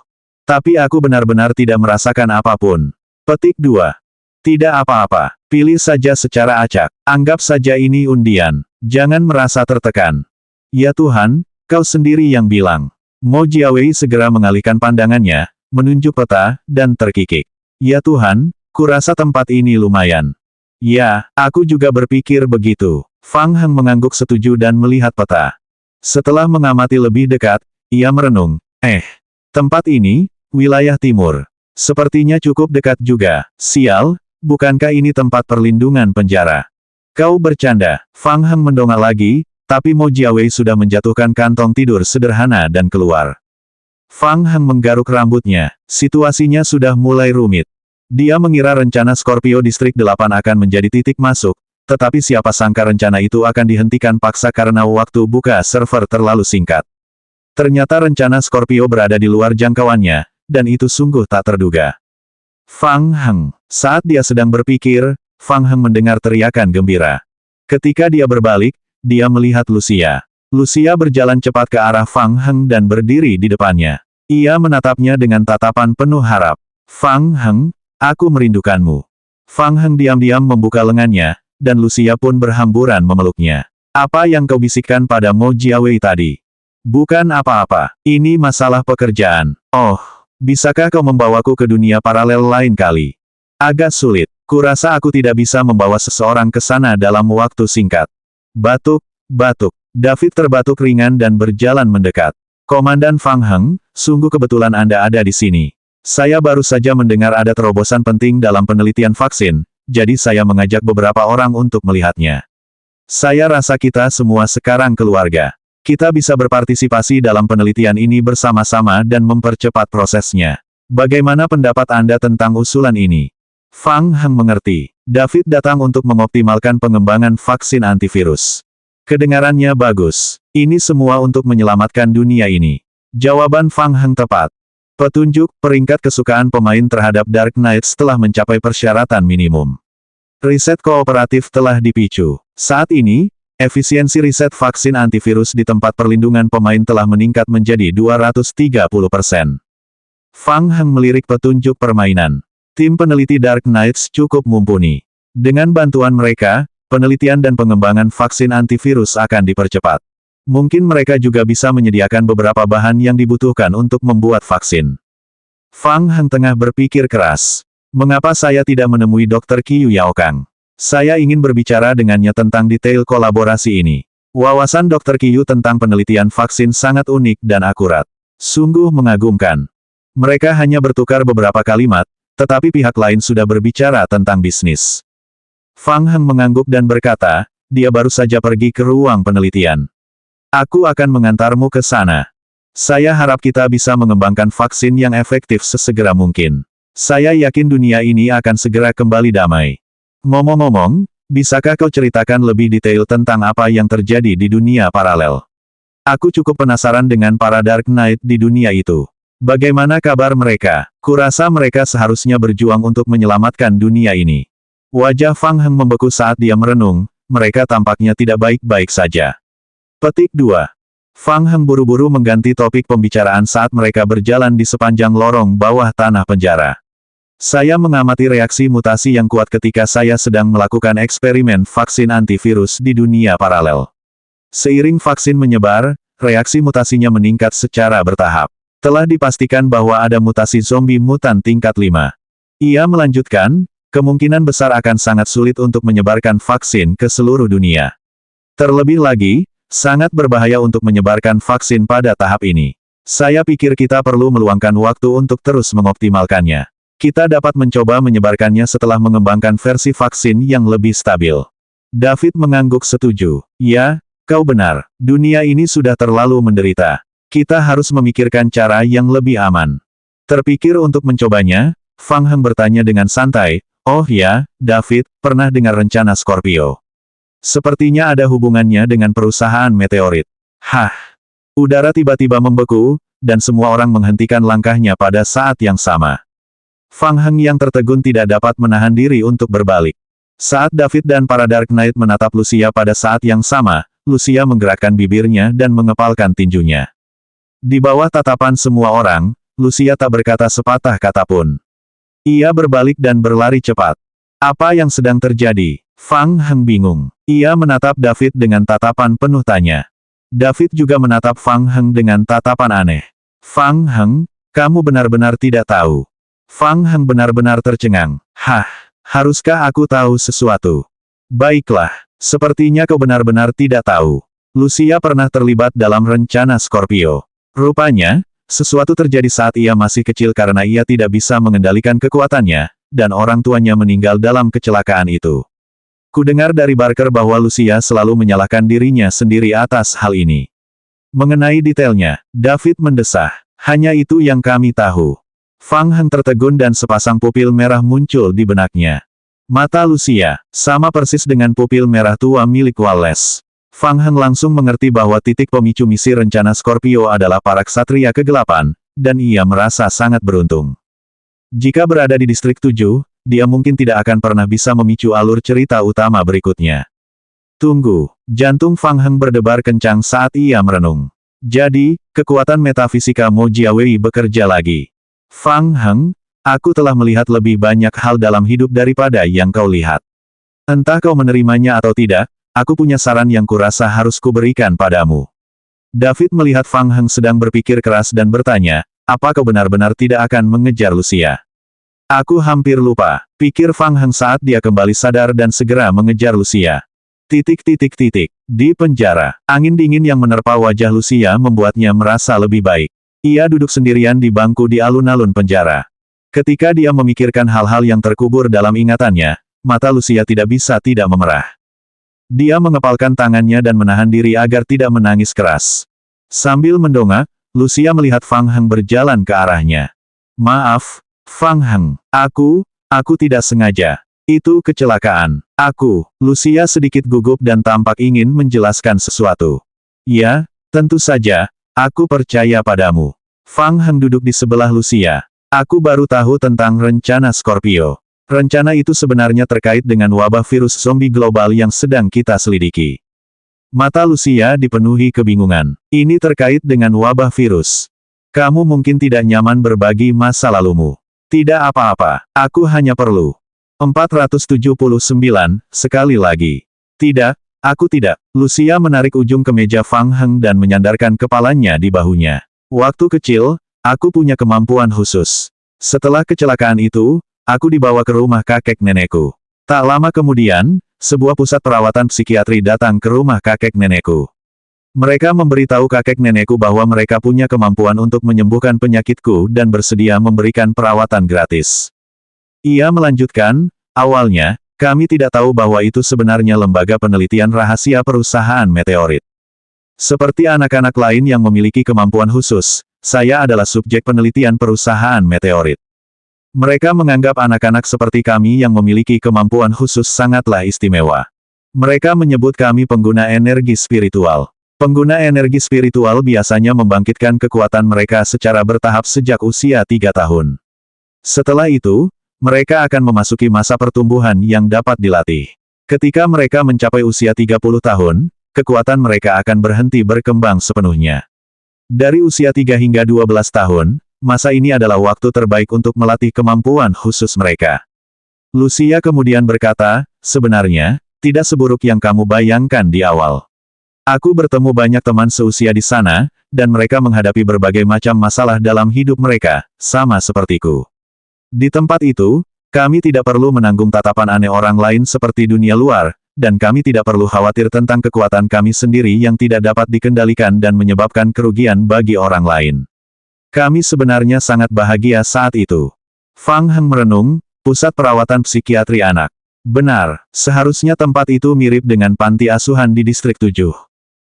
Tapi aku benar-benar tidak merasakan apapun. Petik 2. Tidak apa-apa. Pilih saja secara acak. Anggap saja ini undian. Jangan merasa tertekan. Ya Tuhan, kau sendiri yang bilang. Mo Jiawei segera mengalihkan pandangannya, menunjuk peta, dan terkikik. Ya Tuhan, kurasa tempat ini lumayan. Ya, aku juga berpikir begitu. Fang Heng mengangguk setuju dan melihat peta. Setelah mengamati lebih dekat, ia merenung. Tempat ini, wilayah timur. Sepertinya cukup dekat juga. Sial, bukankah ini tempat perlindungan penjara? Kau bercanda. Fang Heng mendongak lagi, tapi Mo Jiawei sudah menjatuhkan kantong tidur sederhana dan keluar. Fang Heng menggaruk rambutnya. Situasinya sudah mulai rumit. Dia mengira rencana Scorpio Distrik 8 akan menjadi titik masuk, tetapi siapa sangka rencana itu akan dihentikan paksa karena waktu buka server terlalu singkat. Ternyata rencana Scorpio berada di luar jangkauannya, dan itu sungguh tak terduga. Fang Heng. Saat dia sedang berpikir, Fang Heng mendengar teriakan gembira. Ketika dia berbalik, dia melihat Lucia. Lucia berjalan cepat ke arah Fang Heng dan berdiri di depannya. Ia menatapnya dengan tatapan penuh harap. Fang Heng, aku merindukanmu. Fang Heng diam-diam membuka lengannya, dan Lucia pun berhamburan memeluknya. Apa yang kau bisikkan pada Mo Jiawei tadi? Bukan apa-apa, ini masalah pekerjaan. Oh, bisakah kau membawaku ke dunia paralel lain kali? Agak sulit. Kurasa aku tidak bisa membawa seseorang ke sana dalam waktu singkat. Batuk, batuk. David terbatuk ringan dan berjalan mendekat. Komandan Fang Heng, sungguh kebetulan Anda ada di sini. Saya baru saja mendengar ada terobosan penting dalam penelitian vaksin, jadi saya mengajak beberapa orang untuk melihatnya. Saya rasa kita semua sekarang keluarga. Kita bisa berpartisipasi dalam penelitian ini bersama-sama dan mempercepat prosesnya. Bagaimana pendapat Anda tentang usulan ini? Fang Heng mengerti. David datang untuk mengoptimalkan pengembangan vaksin antivirus. Kedengarannya bagus. Ini semua untuk menyelamatkan dunia ini. Jawaban Fang Heng tepat. Petunjuk, peringkat kesukaan pemain terhadap Dark Knight setelah mencapai persyaratan minimum. Riset kooperatif telah dipicu. Saat ini, efisiensi riset vaksin antivirus di tempat perlindungan pemain telah meningkat menjadi 230%. Fang Heng melirik petunjuk permainan. Tim peneliti Dark Knights cukup mumpuni. Dengan bantuan mereka, penelitian dan pengembangan vaksin antivirus akan dipercepat. Mungkin mereka juga bisa menyediakan beberapa bahan yang dibutuhkan untuk membuat vaksin. Fang Heng tengah berpikir keras. Mengapa saya tidak menemui Dr. Qiu Yaokang? Saya ingin berbicara dengannya tentang detail kolaborasi ini. Wawasan Dr. Qiu tentang penelitian vaksin sangat unik dan akurat. Sungguh mengagumkan. Mereka hanya bertukar beberapa kalimat, tetapi pihak lain sudah berbicara tentang bisnis. Fang Heng mengangguk dan berkata, dia baru saja pergi ke ruang penelitian. Aku akan mengantarmu ke sana. Saya harap kita bisa mengembangkan vaksin yang efektif sesegera mungkin. Saya yakin dunia ini akan segera kembali damai. Ngomong-ngomong, bisakah kau ceritakan lebih detail tentang apa yang terjadi di dunia paralel? Aku cukup penasaran dengan para Dark Knight di dunia itu. Bagaimana kabar mereka? Kurasa mereka seharusnya berjuang untuk menyelamatkan dunia ini. Wajah Fang Heng membeku saat dia merenung, mereka tampaknya tidak baik-baik saja. Petik 2. Fang Heng buru-buru mengganti topik pembicaraan saat mereka berjalan di sepanjang lorong bawah tanah penjara. Saya mengamati reaksi mutasi yang kuat ketika saya sedang melakukan eksperimen vaksin antivirus di dunia paralel. Seiring vaksin menyebar, reaksi mutasinya meningkat secara bertahap. Telah dipastikan bahwa ada mutasi zombie mutan tingkat 5. Ia melanjutkan, kemungkinan besar akan sangat sulit untuk menyebarkan vaksin ke seluruh dunia. Terlebih lagi, sangat berbahaya untuk menyebarkan vaksin pada tahap ini. Saya pikir kita perlu meluangkan waktu untuk terus mengoptimalkannya. Kita dapat mencoba menyebarkannya setelah mengembangkan versi vaksin yang lebih stabil. David mengangguk setuju. Ya, kau benar. Dunia ini sudah terlalu menderita. Kita harus memikirkan cara yang lebih aman. Terpikir untuk mencobanya, Fang Heng bertanya dengan santai, oh ya, David, pernah dengar rencana Scorpio? Sepertinya ada hubungannya dengan perusahaan meteorit. Hah? Udara tiba-tiba membeku, dan semua orang menghentikan langkahnya pada saat yang sama. Fang Heng yang tertegun tidak dapat menahan diri untuk berbalik. Saat David dan para Dark Knight menatap Lucia pada saat yang sama, Lucia menggerakkan bibirnya dan mengepalkan tinjunya. Di bawah tatapan semua orang, Lucia tak berkata sepatah kata pun. Ia berbalik dan berlari cepat. Apa yang sedang terjadi? Fang Heng bingung. Ia menatap David dengan tatapan penuh tanya. David juga menatap Fang Heng dengan tatapan aneh. Fang Heng, kamu benar-benar tidak tahu. Fang Heng benar-benar tercengang. Hah, haruskah aku tahu sesuatu? Baiklah, sepertinya kau benar-benar tidak tahu. Lucia pernah terlibat dalam rencana Scorpio. Rupanya, sesuatu terjadi saat ia masih kecil karena ia tidak bisa mengendalikan kekuatannya, dan orang tuanya meninggal dalam kecelakaan itu. Kudengar dari Barker bahwa Lucia selalu menyalahkan dirinya sendiri atas hal ini. Mengenai detailnya, David mendesah. Hanya itu yang kami tahu. Fang Heng tertegun dan sepasang pupil merah muncul di benaknya. Mata Lucia, sama persis dengan pupil merah tua milik Wallace. Fang Heng langsung mengerti bahwa titik pemicu misi rencana Scorpio adalah para ksatria kegelapan, dan ia merasa sangat beruntung. Jika berada di distrik 7, dia mungkin tidak akan pernah bisa memicu alur cerita utama berikutnya. Tunggu, jantung Fang Heng berdebar kencang saat ia merenung. Jadi, kekuatan metafisika Mo Jiawei bekerja lagi. Fang Heng, aku telah melihat lebih banyak hal dalam hidup daripada yang kau lihat. Entah kau menerimanya atau tidak, aku punya saran yang kurasa harus kuberikan padamu. David melihat Fang Heng sedang berpikir keras dan bertanya, apa kau benar-benar tidak akan mengejar Lucia? Aku hampir lupa, pikir Fang Heng saat dia kembali sadar dan segera mengejar Lucia. Di penjara, angin dingin yang menerpa wajah Lucia membuatnya merasa lebih baik. Ia duduk sendirian di bangku di alun-alun penjara. Ketika dia memikirkan hal-hal yang terkubur dalam ingatannya, mata Lucia tidak bisa tidak memerah. Dia mengepalkan tangannya dan menahan diri agar tidak menangis keras. Sambil mendongak, Lucia melihat Fang Heng berjalan ke arahnya. Maaf, Fang Heng. Aku tidak sengaja. Itu kecelakaan. Lucia sedikit gugup dan tampak ingin menjelaskan sesuatu. Ya, tentu saja, aku percaya padamu. Fang Heng duduk di sebelah Lucia. Aku baru tahu tentang rencana Scorpio. Rencana itu sebenarnya terkait dengan wabah virus zombie global yang sedang kita selidiki. Mata Lucia dipenuhi kebingungan. Ini terkait dengan wabah virus. Kamu mungkin tidak nyaman berbagi masa lalumu. Tidak apa-apa, aku hanya perlu. 479, sekali lagi. Tidak, aku tidak. Lucia menarik ujung kemeja Fang Heng dan menyandarkan kepalanya di bahunya. Waktu kecil, aku punya kemampuan khusus. Setelah kecelakaan itu, aku dibawa ke rumah kakek nenekku. Tak lama kemudian, sebuah pusat perawatan psikiatri datang ke rumah kakek nenekku. Mereka memberitahu kakek nenekku bahwa mereka punya kemampuan untuk menyembuhkan penyakitku dan bersedia memberikan perawatan gratis. Ia melanjutkan, awalnya, kami tidak tahu bahwa itu sebenarnya lembaga penelitian rahasia perusahaan meteorit. Seperti anak-anak lain yang memiliki kemampuan khusus, saya adalah subjek penelitian perusahaan meteorit. Mereka menganggap anak-anak seperti kami yang memiliki kemampuan khusus sangatlah istimewa. Mereka menyebut kami pengguna energi spiritual. Pengguna energi spiritual biasanya membangkitkan kekuatan mereka secara bertahap sejak usia 3 tahun. Setelah itu, mereka akan memasuki masa pertumbuhan yang dapat dilatih. Ketika mereka mencapai usia 30 tahun, kekuatan mereka akan berhenti berkembang sepenuhnya. Dari usia 3 hingga 12 tahun, masa ini adalah waktu terbaik untuk melatih kemampuan khusus mereka. Lucia kemudian berkata, sebenarnya, tidak seburuk yang kamu bayangkan di awal. Aku bertemu banyak teman seusia di sana, dan mereka menghadapi berbagai macam masalah dalam hidup mereka, sama sepertiku. Di tempat itu, kami tidak perlu menanggung tatapan aneh orang lain seperti dunia luar, dan kami tidak perlu khawatir tentang kekuatan kami sendiri yang tidak dapat dikendalikan dan menyebabkan kerugian bagi orang lain. Kami sebenarnya sangat bahagia saat itu. Fang Heng merenung, pusat perawatan psikiatri anak. Benar, seharusnya tempat itu mirip dengan panti asuhan di distrik 7.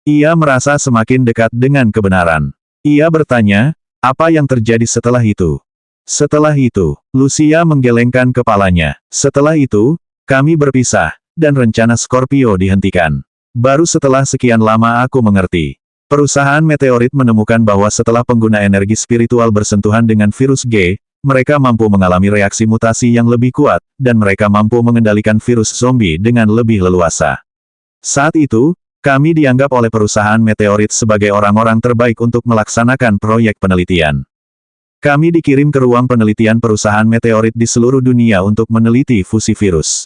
Ia merasa semakin dekat dengan kebenaran. Ia bertanya, apa yang terjadi setelah itu? Setelah itu, Lucia menggelengkan kepalanya. Setelah itu, kami berpisah, dan rencana Scorpio dihentikan. Baru setelah sekian lama aku mengerti. Perusahaan meteorit menemukan bahwa setelah pengguna energi spiritual bersentuhan dengan virus G, mereka mampu mengalami reaksi mutasi yang lebih kuat, dan mereka mampu mengendalikan virus zombie dengan lebih leluasa. Saat itu, kami dianggap oleh perusahaan meteorit sebagai orang-orang terbaik untuk melaksanakan proyek penelitian. Kami dikirim ke ruang penelitian perusahaan meteorit di seluruh dunia untuk meneliti fusi virus.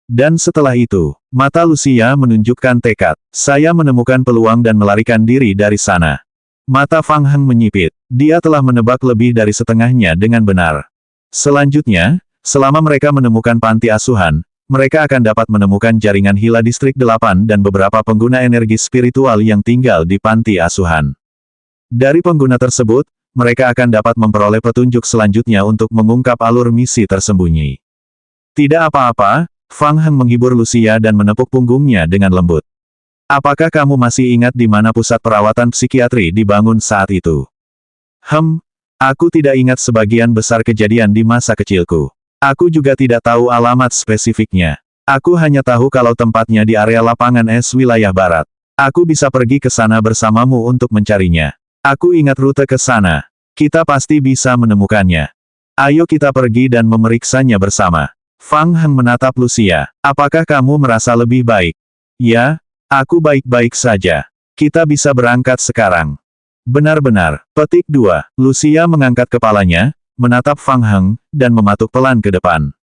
Dan setelah itu, mata Lucia menunjukkan tekad. Saya menemukan peluang dan melarikan diri dari sana. Mata Fang Heng menyipit. Dia telah menebak lebih dari setengahnya dengan benar. Selanjutnya, selama mereka menemukan panti asuhan, mereka akan dapat menemukan jaringan Hila Distrik 8 dan beberapa pengguna energi spiritual yang tinggal di panti asuhan. Dari pengguna tersebut, mereka akan dapat memperoleh petunjuk selanjutnya untuk mengungkap alur misi tersembunyi. Tidak apa-apa, Fang Heng menghibur Lucia dan menepuk punggungnya dengan lembut. Apakah kamu masih ingat di mana pusat perawatan psikiatri dibangun saat itu? Aku tidak ingat sebagian besar kejadian di masa kecilku. Aku juga tidak tahu alamat spesifiknya. Aku hanya tahu kalau tempatnya di area lapangan es wilayah barat. Aku bisa pergi ke sana bersamamu untuk mencarinya. Aku ingat rute ke sana. Kita pasti bisa menemukannya. Ayo kita pergi dan memeriksanya bersama. Fang Heng menatap Lucia. Apakah kamu merasa lebih baik? Ya, aku baik-baik saja. Kita bisa berangkat sekarang. Benar-benar. Petik 2. Lucia mengangkat kepalanya, menatap Fang Heng, dan mematuk pelan ke depan.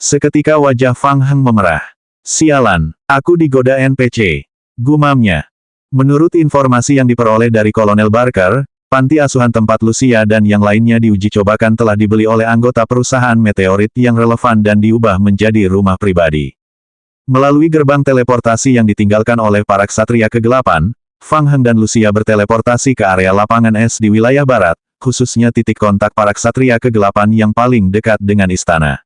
Seketika wajah Fang Heng memerah. Sialan, aku digoda NPC. Gumamnya. Menurut informasi yang diperoleh dari Kolonel Barker, panti asuhan tempat Lucia dan yang lainnya diuji cobakan telah dibeli oleh anggota perusahaan meteorit yang relevan dan diubah menjadi rumah pribadi. Melalui gerbang teleportasi yang ditinggalkan oleh para ksatria kegelapan, Fang Heng dan Lucia berteleportasi ke area lapangan es di wilayah barat, khususnya titik kontak para ksatria kegelapan yang paling dekat dengan istana.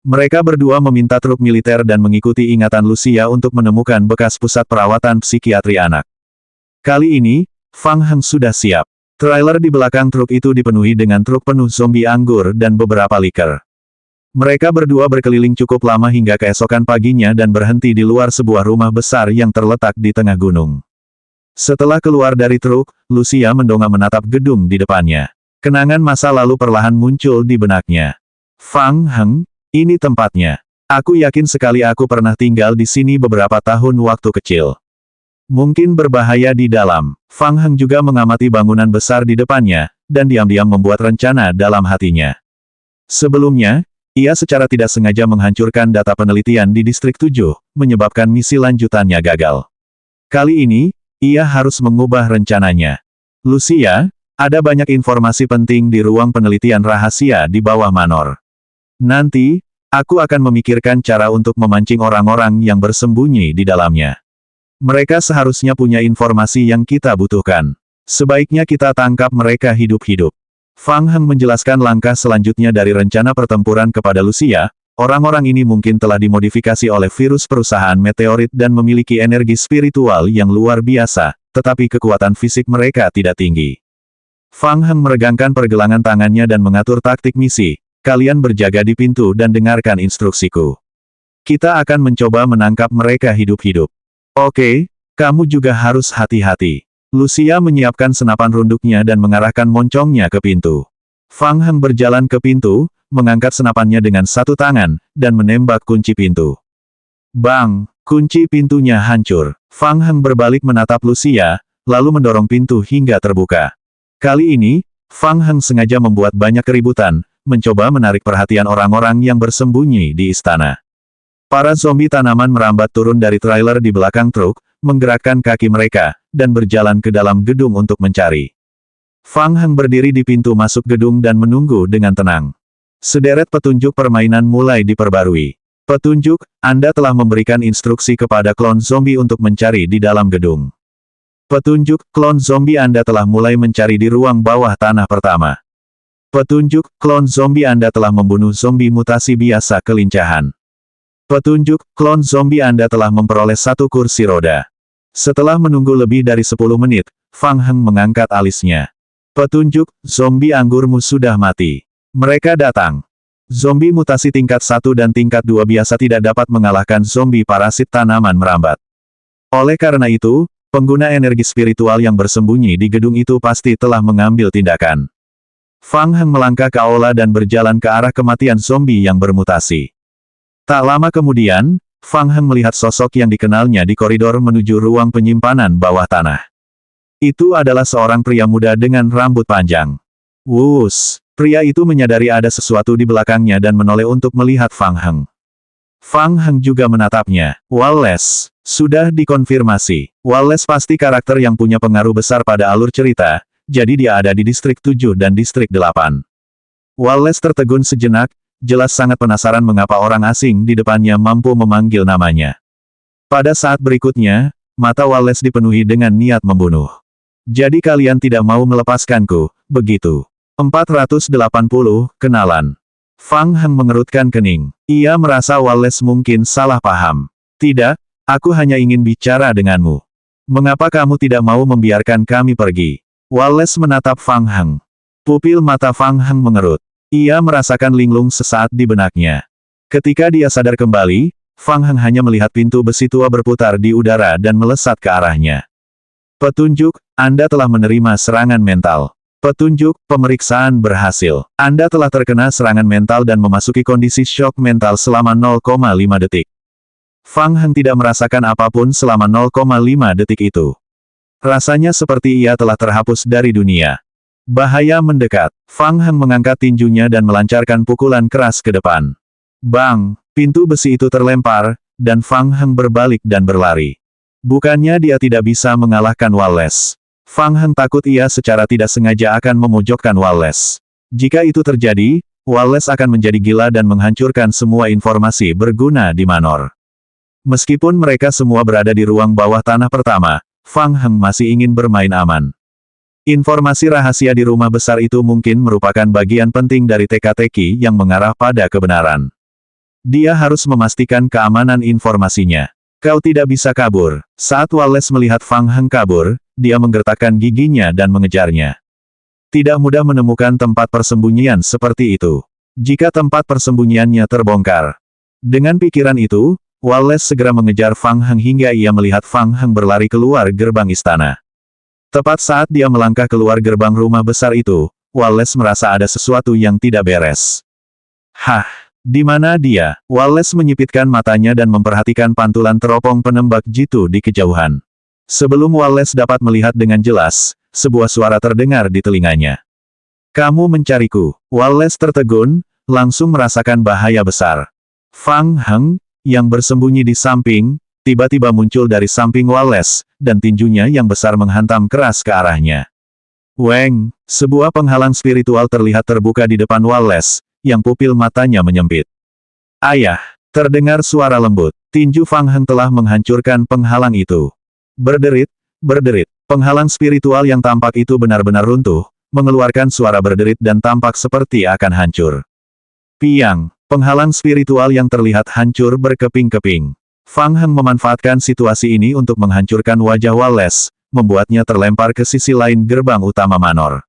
Mereka berdua meminta truk militer dan mengikuti ingatan Lucia untuk menemukan bekas pusat perawatan psikiatri anak. Kali ini, Fang Heng sudah siap. Trailer di belakang truk itu dipenuhi dengan truk penuh zombie anggur dan beberapa liker. Mereka berdua berkeliling cukup lama hingga keesokan paginya dan berhenti di luar sebuah rumah besar yang terletak di tengah gunung. Setelah keluar dari truk, Lucia mendongak menatap gedung di depannya. Kenangan masa lalu perlahan muncul di benaknya. Fang Heng, ini tempatnya. Aku yakin sekali aku pernah tinggal di sini beberapa tahun waktu kecil. Mungkin berbahaya di dalam. Fang Heng juga mengamati bangunan besar di depannya, dan diam-diam membuat rencana dalam hatinya. Sebelumnya, ia secara tidak sengaja menghancurkan data penelitian di Distrik 7, menyebabkan misi lanjutannya gagal. Kali ini, ia harus mengubah rencananya. Lucia, ada banyak informasi penting di ruang penelitian rahasia di bawah Manor. Nanti, aku akan memikirkan cara untuk memancing orang-orang yang bersembunyi di dalamnya. Mereka seharusnya punya informasi yang kita butuhkan. Sebaiknya kita tangkap mereka hidup-hidup. Fang Heng menjelaskan langkah selanjutnya dari rencana pertempuran kepada Lucia. Orang-orang ini mungkin telah dimodifikasi oleh virus perusahaan meteorit dan memiliki energi spiritual yang luar biasa, tetapi kekuatan fisik mereka tidak tinggi. Fang Heng meregangkan pergelangan tangannya dan mengatur taktik misi. Kalian berjaga di pintu dan dengarkan instruksiku. Kita akan mencoba menangkap mereka hidup-hidup. Oke, kamu juga harus hati-hati. Lucia menyiapkan senapan runduknya dan mengarahkan moncongnya ke pintu. Fang Heng berjalan ke pintu, mengangkat senapannya dengan satu tangan, dan menembak kunci pintu. Bang! Kunci pintunya hancur. Fang Heng berbalik menatap Lucia, lalu mendorong pintu hingga terbuka. Kali ini, Fang Heng sengaja membuat banyak keributan, mencoba menarik perhatian orang-orang yang bersembunyi di istana. Para zombie tanaman merambat turun dari trailer di belakang truk, menggerakkan kaki mereka, dan berjalan ke dalam gedung untuk mencari. Fang Heng berdiri di pintu masuk gedung dan menunggu dengan tenang. Sederet petunjuk permainan mulai diperbarui. Petunjuk, Anda telah memberikan instruksi kepada klon zombie untuk mencari di dalam gedung. Petunjuk, klon zombie Anda telah mulai mencari di ruang bawah tanah pertama. Petunjuk, klon zombie Anda telah membunuh zombie mutasi biasa kelincahan. Petunjuk, klon zombie Anda telah memperoleh satu kursi roda. Setelah menunggu lebih dari 10 menit, Fang Heng mengangkat alisnya. Petunjuk, zombie anggurmu sudah mati. Mereka datang. Zombie mutasi tingkat 1 dan tingkat 2 biasa tidak dapat mengalahkan zombie parasit tanaman merambat. Oleh karena itu, pengguna energi spiritual yang bersembunyi di gedung itu pasti telah mengambil tindakan. Fang Heng melangkah ke aula dan berjalan ke arah kematian zombie yang bermutasi. Tak lama kemudian, Fang Heng melihat sosok yang dikenalnya di koridor menuju ruang penyimpanan bawah tanah. Itu adalah seorang pria muda dengan rambut panjang. Wus! Pria itu menyadari ada sesuatu di belakangnya dan menoleh untuk melihat Fang Heng. Fang Heng juga menatapnya. Wallace. Sudah dikonfirmasi. Wallace pasti karakter yang punya pengaruh besar pada alur cerita, jadi dia ada di Distrik 7 dan Distrik 8. Wallace tertegun sejenak, jelas sangat penasaran mengapa orang asing di depannya mampu memanggil namanya. Pada saat berikutnya, mata Wallace dipenuhi dengan niat membunuh. Jadi kalian tidak mau melepaskanku, begitu? 480, kenalan. Fang Heng mengerutkan kening. Ia merasa Wallace mungkin salah paham. Tidak, aku hanya ingin bicara denganmu. Mengapa kamu tidak mau membiarkan kami pergi? Wallace menatap Fang Heng. Pupil mata Fang Heng mengerut. Ia merasakan linglung sesaat di benaknya. Ketika dia sadar kembali, Fang Heng hanya melihat pintu besi tua berputar di udara dan melesat ke arahnya. Petunjuk, Anda telah menerima serangan mental. Petunjuk, pemeriksaan berhasil. Anda telah terkena serangan mental dan memasuki kondisi syok mental selama 0,5 detik. Fang Heng tidak merasakan apapun selama 0,5 detik itu. Rasanya seperti ia telah terhapus dari dunia. Bahaya mendekat. Fang Heng mengangkat tinjunya dan melancarkan pukulan keras ke depan. Bang! Pintu besi itu terlempar, dan Fang Heng berbalik dan berlari. Bukannya dia tidak bisa mengalahkan Wallace. Fang Heng takut ia secara tidak sengaja akan memojokkan Wallace. Jika itu terjadi, Wallace akan menjadi gila dan menghancurkan semua informasi berguna di Manor. Meskipun mereka semua berada di ruang bawah tanah pertama, Fang Heng masih ingin bermain aman. Informasi rahasia di rumah besar itu mungkin merupakan bagian penting dari teka-teki yang mengarah pada kebenaran. Dia harus memastikan keamanan informasinya. Kau tidak bisa kabur. Saat Wallace melihat Fang Heng kabur, dia menggertakkan giginya dan mengejarnya. Tidak mudah menemukan tempat persembunyian seperti itu. Jika tempat persembunyiannya terbongkar. Dengan pikiran itu, Wallace segera mengejar Fang Heng hingga ia melihat Fang Heng berlari keluar gerbang istana. Tepat saat dia melangkah keluar gerbang rumah besar itu, Wallace merasa ada sesuatu yang tidak beres. Hah? Di mana dia? Wallace menyipitkan matanya dan memperhatikan pantulan teropong penembak jitu di kejauhan. Sebelum Wallace dapat melihat dengan jelas, sebuah suara terdengar di telinganya. Kamu mencariku. Wallace tertegun, langsung merasakan bahaya besar. Fang Heng, yang bersembunyi di samping, tiba-tiba muncul dari samping Wallace, dan tinjunya yang besar menghantam keras ke arahnya. Weng, sebuah penghalang spiritual terlihat terbuka di depan Wallace, yang pupil matanya menyempit. Ayah, terdengar suara lembut. Tinju Fang Heng telah menghancurkan penghalang itu. Berderit, berderit. Penghalang spiritual yang tampak itu benar-benar runtuh, mengeluarkan suara berderit dan tampak seperti akan hancur. Piang, penghalang spiritual yang terlihat hancur berkeping-keping. Fang Heng memanfaatkan situasi ini untuk menghancurkan wajah Wallace, membuatnya terlempar ke sisi lain gerbang utama manor.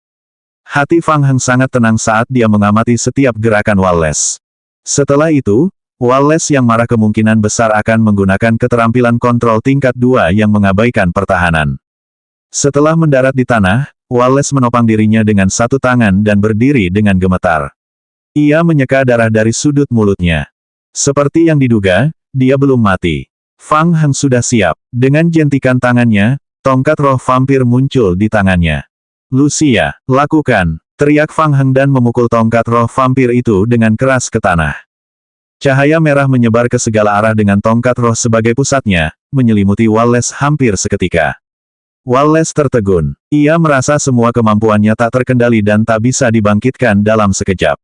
Hati Fang Heng sangat tenang saat dia mengamati setiap gerakan Wallace. Setelah itu, Wallace yang marah kemungkinan besar akan menggunakan keterampilan kontrol tingkat 2 yang mengabaikan pertahanan. Setelah mendarat di tanah, Wallace menopang dirinya dengan satu tangan dan berdiri dengan gemetar. Ia menyeka darah dari sudut mulutnya. Seperti yang diduga, dia belum mati. Fang Heng sudah siap. Dengan jentikan tangannya, tongkat roh vampir muncul di tangannya. Lucia, lakukan, teriak Fang Heng dan memukul tongkat roh vampir itu dengan keras ke tanah. Cahaya merah menyebar ke segala arah dengan tongkat roh sebagai pusatnya, menyelimuti Wallace hampir seketika. Wallace tertegun. Ia merasa semua kemampuannya tak terkendali dan tak bisa dibangkitkan dalam sekejap.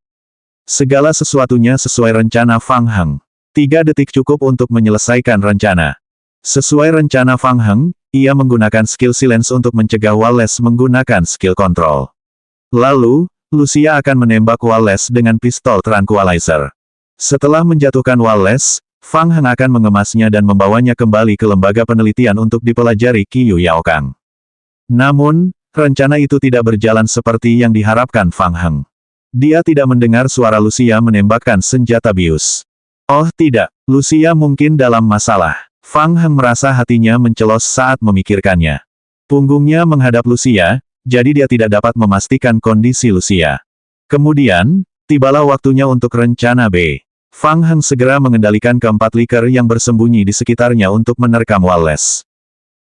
Segala sesuatunya sesuai rencana Fang Heng. 3 detik cukup untuk menyelesaikan rencana. Sesuai rencana Fang Heng, ia menggunakan skill silence untuk mencegah Wallace menggunakan skill control. Lalu, Lucia akan menembak Wallace dengan pistol tranquilizer. Setelah menjatuhkan Wallace, Fang Heng akan mengemasnya dan membawanya kembali ke lembaga penelitian untuk dipelajari Qiu Yaokang. Namun, rencana itu tidak berjalan seperti yang diharapkan Fang Heng. Dia tidak mendengar suara Lucia menembakkan senjata bius. Oh tidak, Lucia mungkin dalam masalah. Fang Heng merasa hatinya mencelos saat memikirkannya. Punggungnya menghadap Lucia, jadi dia tidak dapat memastikan kondisi Lucia. Kemudian, tibalah waktunya untuk rencana B. Fang Heng segera mengendalikan keempat liker yang bersembunyi di sekitarnya untuk menerkam Wallace.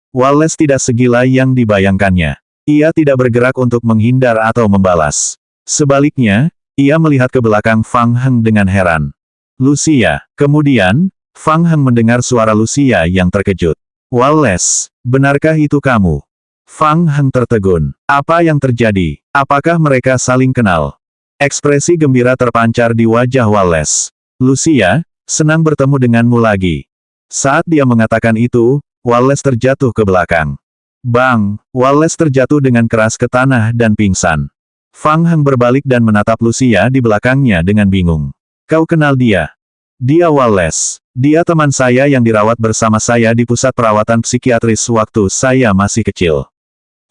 Wallace tidak segila yang dibayangkannya. Ia tidak bergerak untuk menghindar atau membalas. Sebaliknya, ia melihat ke belakang Fang Heng dengan heran. Lucia. Kemudian, Fang Heng mendengar suara Lucia yang terkejut. Wallace, benarkah itu kamu? Fang Heng tertegun. Apa yang terjadi? Apakah mereka saling kenal? Ekspresi gembira terpancar di wajah Wallace. Lucia, senang bertemu denganmu lagi. Saat dia mengatakan itu, Wallace terjatuh ke belakang. Bang! Wallace terjatuh dengan keras ke tanah dan pingsan. Fang Heng berbalik dan menatap Lucia di belakangnya dengan bingung. Kau kenal dia? Dia Wallace. Dia teman saya yang dirawat bersama saya di pusat perawatan psikiatris waktu saya masih kecil.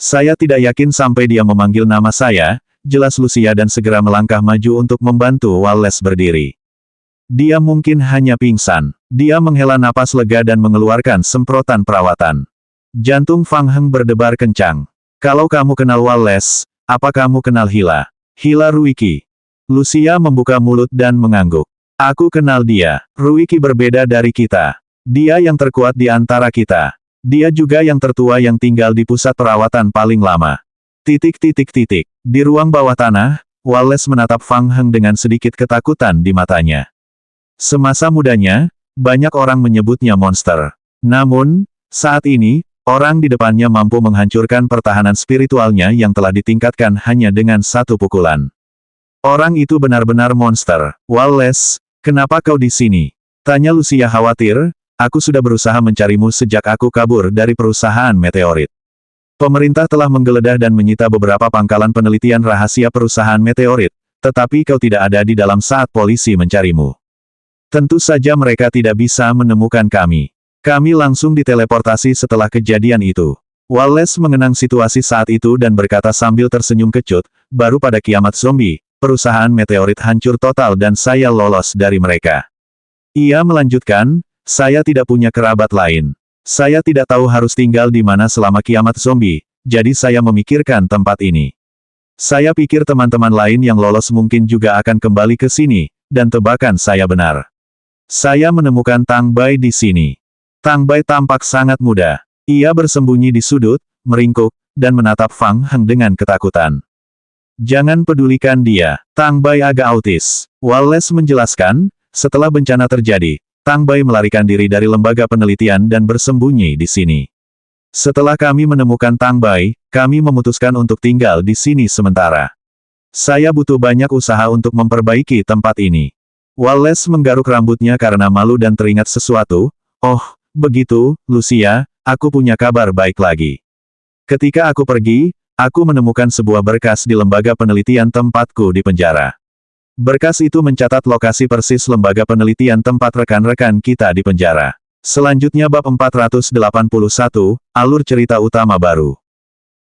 Saya tidak yakin sampai dia memanggil nama saya, jelas Lucia dan segera melangkah maju untuk membantu Wallace berdiri. Dia mungkin hanya pingsan. Dia menghela napas lega dan mengeluarkan semprotan perawatan. Jantung Fang Heng berdebar kencang. Kalau kamu kenal Wallace, apa kamu kenal Hila? Hila Ruiki. Lucia membuka mulut dan mengangguk. Aku kenal dia. Ruiki berbeda dari kita. Dia yang terkuat di antara kita. Dia juga yang tertua yang tinggal di pusat perawatan paling lama. Di ruang bawah tanah, Wallace menatap Fang Heng dengan sedikit ketakutan di matanya. Semasa mudanya, banyak orang menyebutnya monster. Namun, saat ini, orang di depannya mampu menghancurkan pertahanan spiritualnya yang telah ditingkatkan hanya dengan satu pukulan. Orang itu benar-benar monster. Wallace, kenapa kau di sini? Tanya Lucia khawatir, aku sudah berusaha mencarimu sejak aku kabur dari perusahaan meteorit. Pemerintah telah menggeledah dan menyita beberapa pangkalan penelitian rahasia perusahaan meteorit, tetapi kau tidak ada di dalam saat polisi mencarimu. Tentu saja mereka tidak bisa menemukan kami. Kami langsung diteleportasi setelah kejadian itu. Wallace mengenang situasi saat itu dan berkata sambil tersenyum kecut, baru pada kiamat zombie, perusahaan meteorit hancur total dan saya lolos dari mereka. Ia melanjutkan, saya tidak punya kerabat lain. Saya tidak tahu harus tinggal di mana selama kiamat zombie, jadi saya memikirkan tempat ini. Saya pikir teman-teman lain yang lolos mungkin juga akan kembali ke sini, dan tebakan saya benar. Saya menemukan Tang Bai di sini. Tang Bai tampak sangat muda. Ia bersembunyi di sudut, meringkuk, dan menatap Fang Heng dengan ketakutan. Jangan pedulikan dia, Tang Bai agak autis. Wallace menjelaskan, setelah bencana terjadi, Tang Bai melarikan diri dari lembaga penelitian dan bersembunyi di sini. Setelah kami menemukan Tang Bai, kami memutuskan untuk tinggal di sini sementara. Saya butuh banyak usaha untuk memperbaiki tempat ini. Wallace menggaruk rambutnya karena malu dan teringat sesuatu. Oh, begitu, Lucia, aku punya kabar baik lagi. Ketika aku pergi, aku menemukan sebuah berkas di lembaga penelitian tempatku di penjara. Berkas itu mencatat lokasi persis lembaga penelitian tempat rekan-rekan kita di penjara. Selanjutnya bab 481, alur cerita utama baru.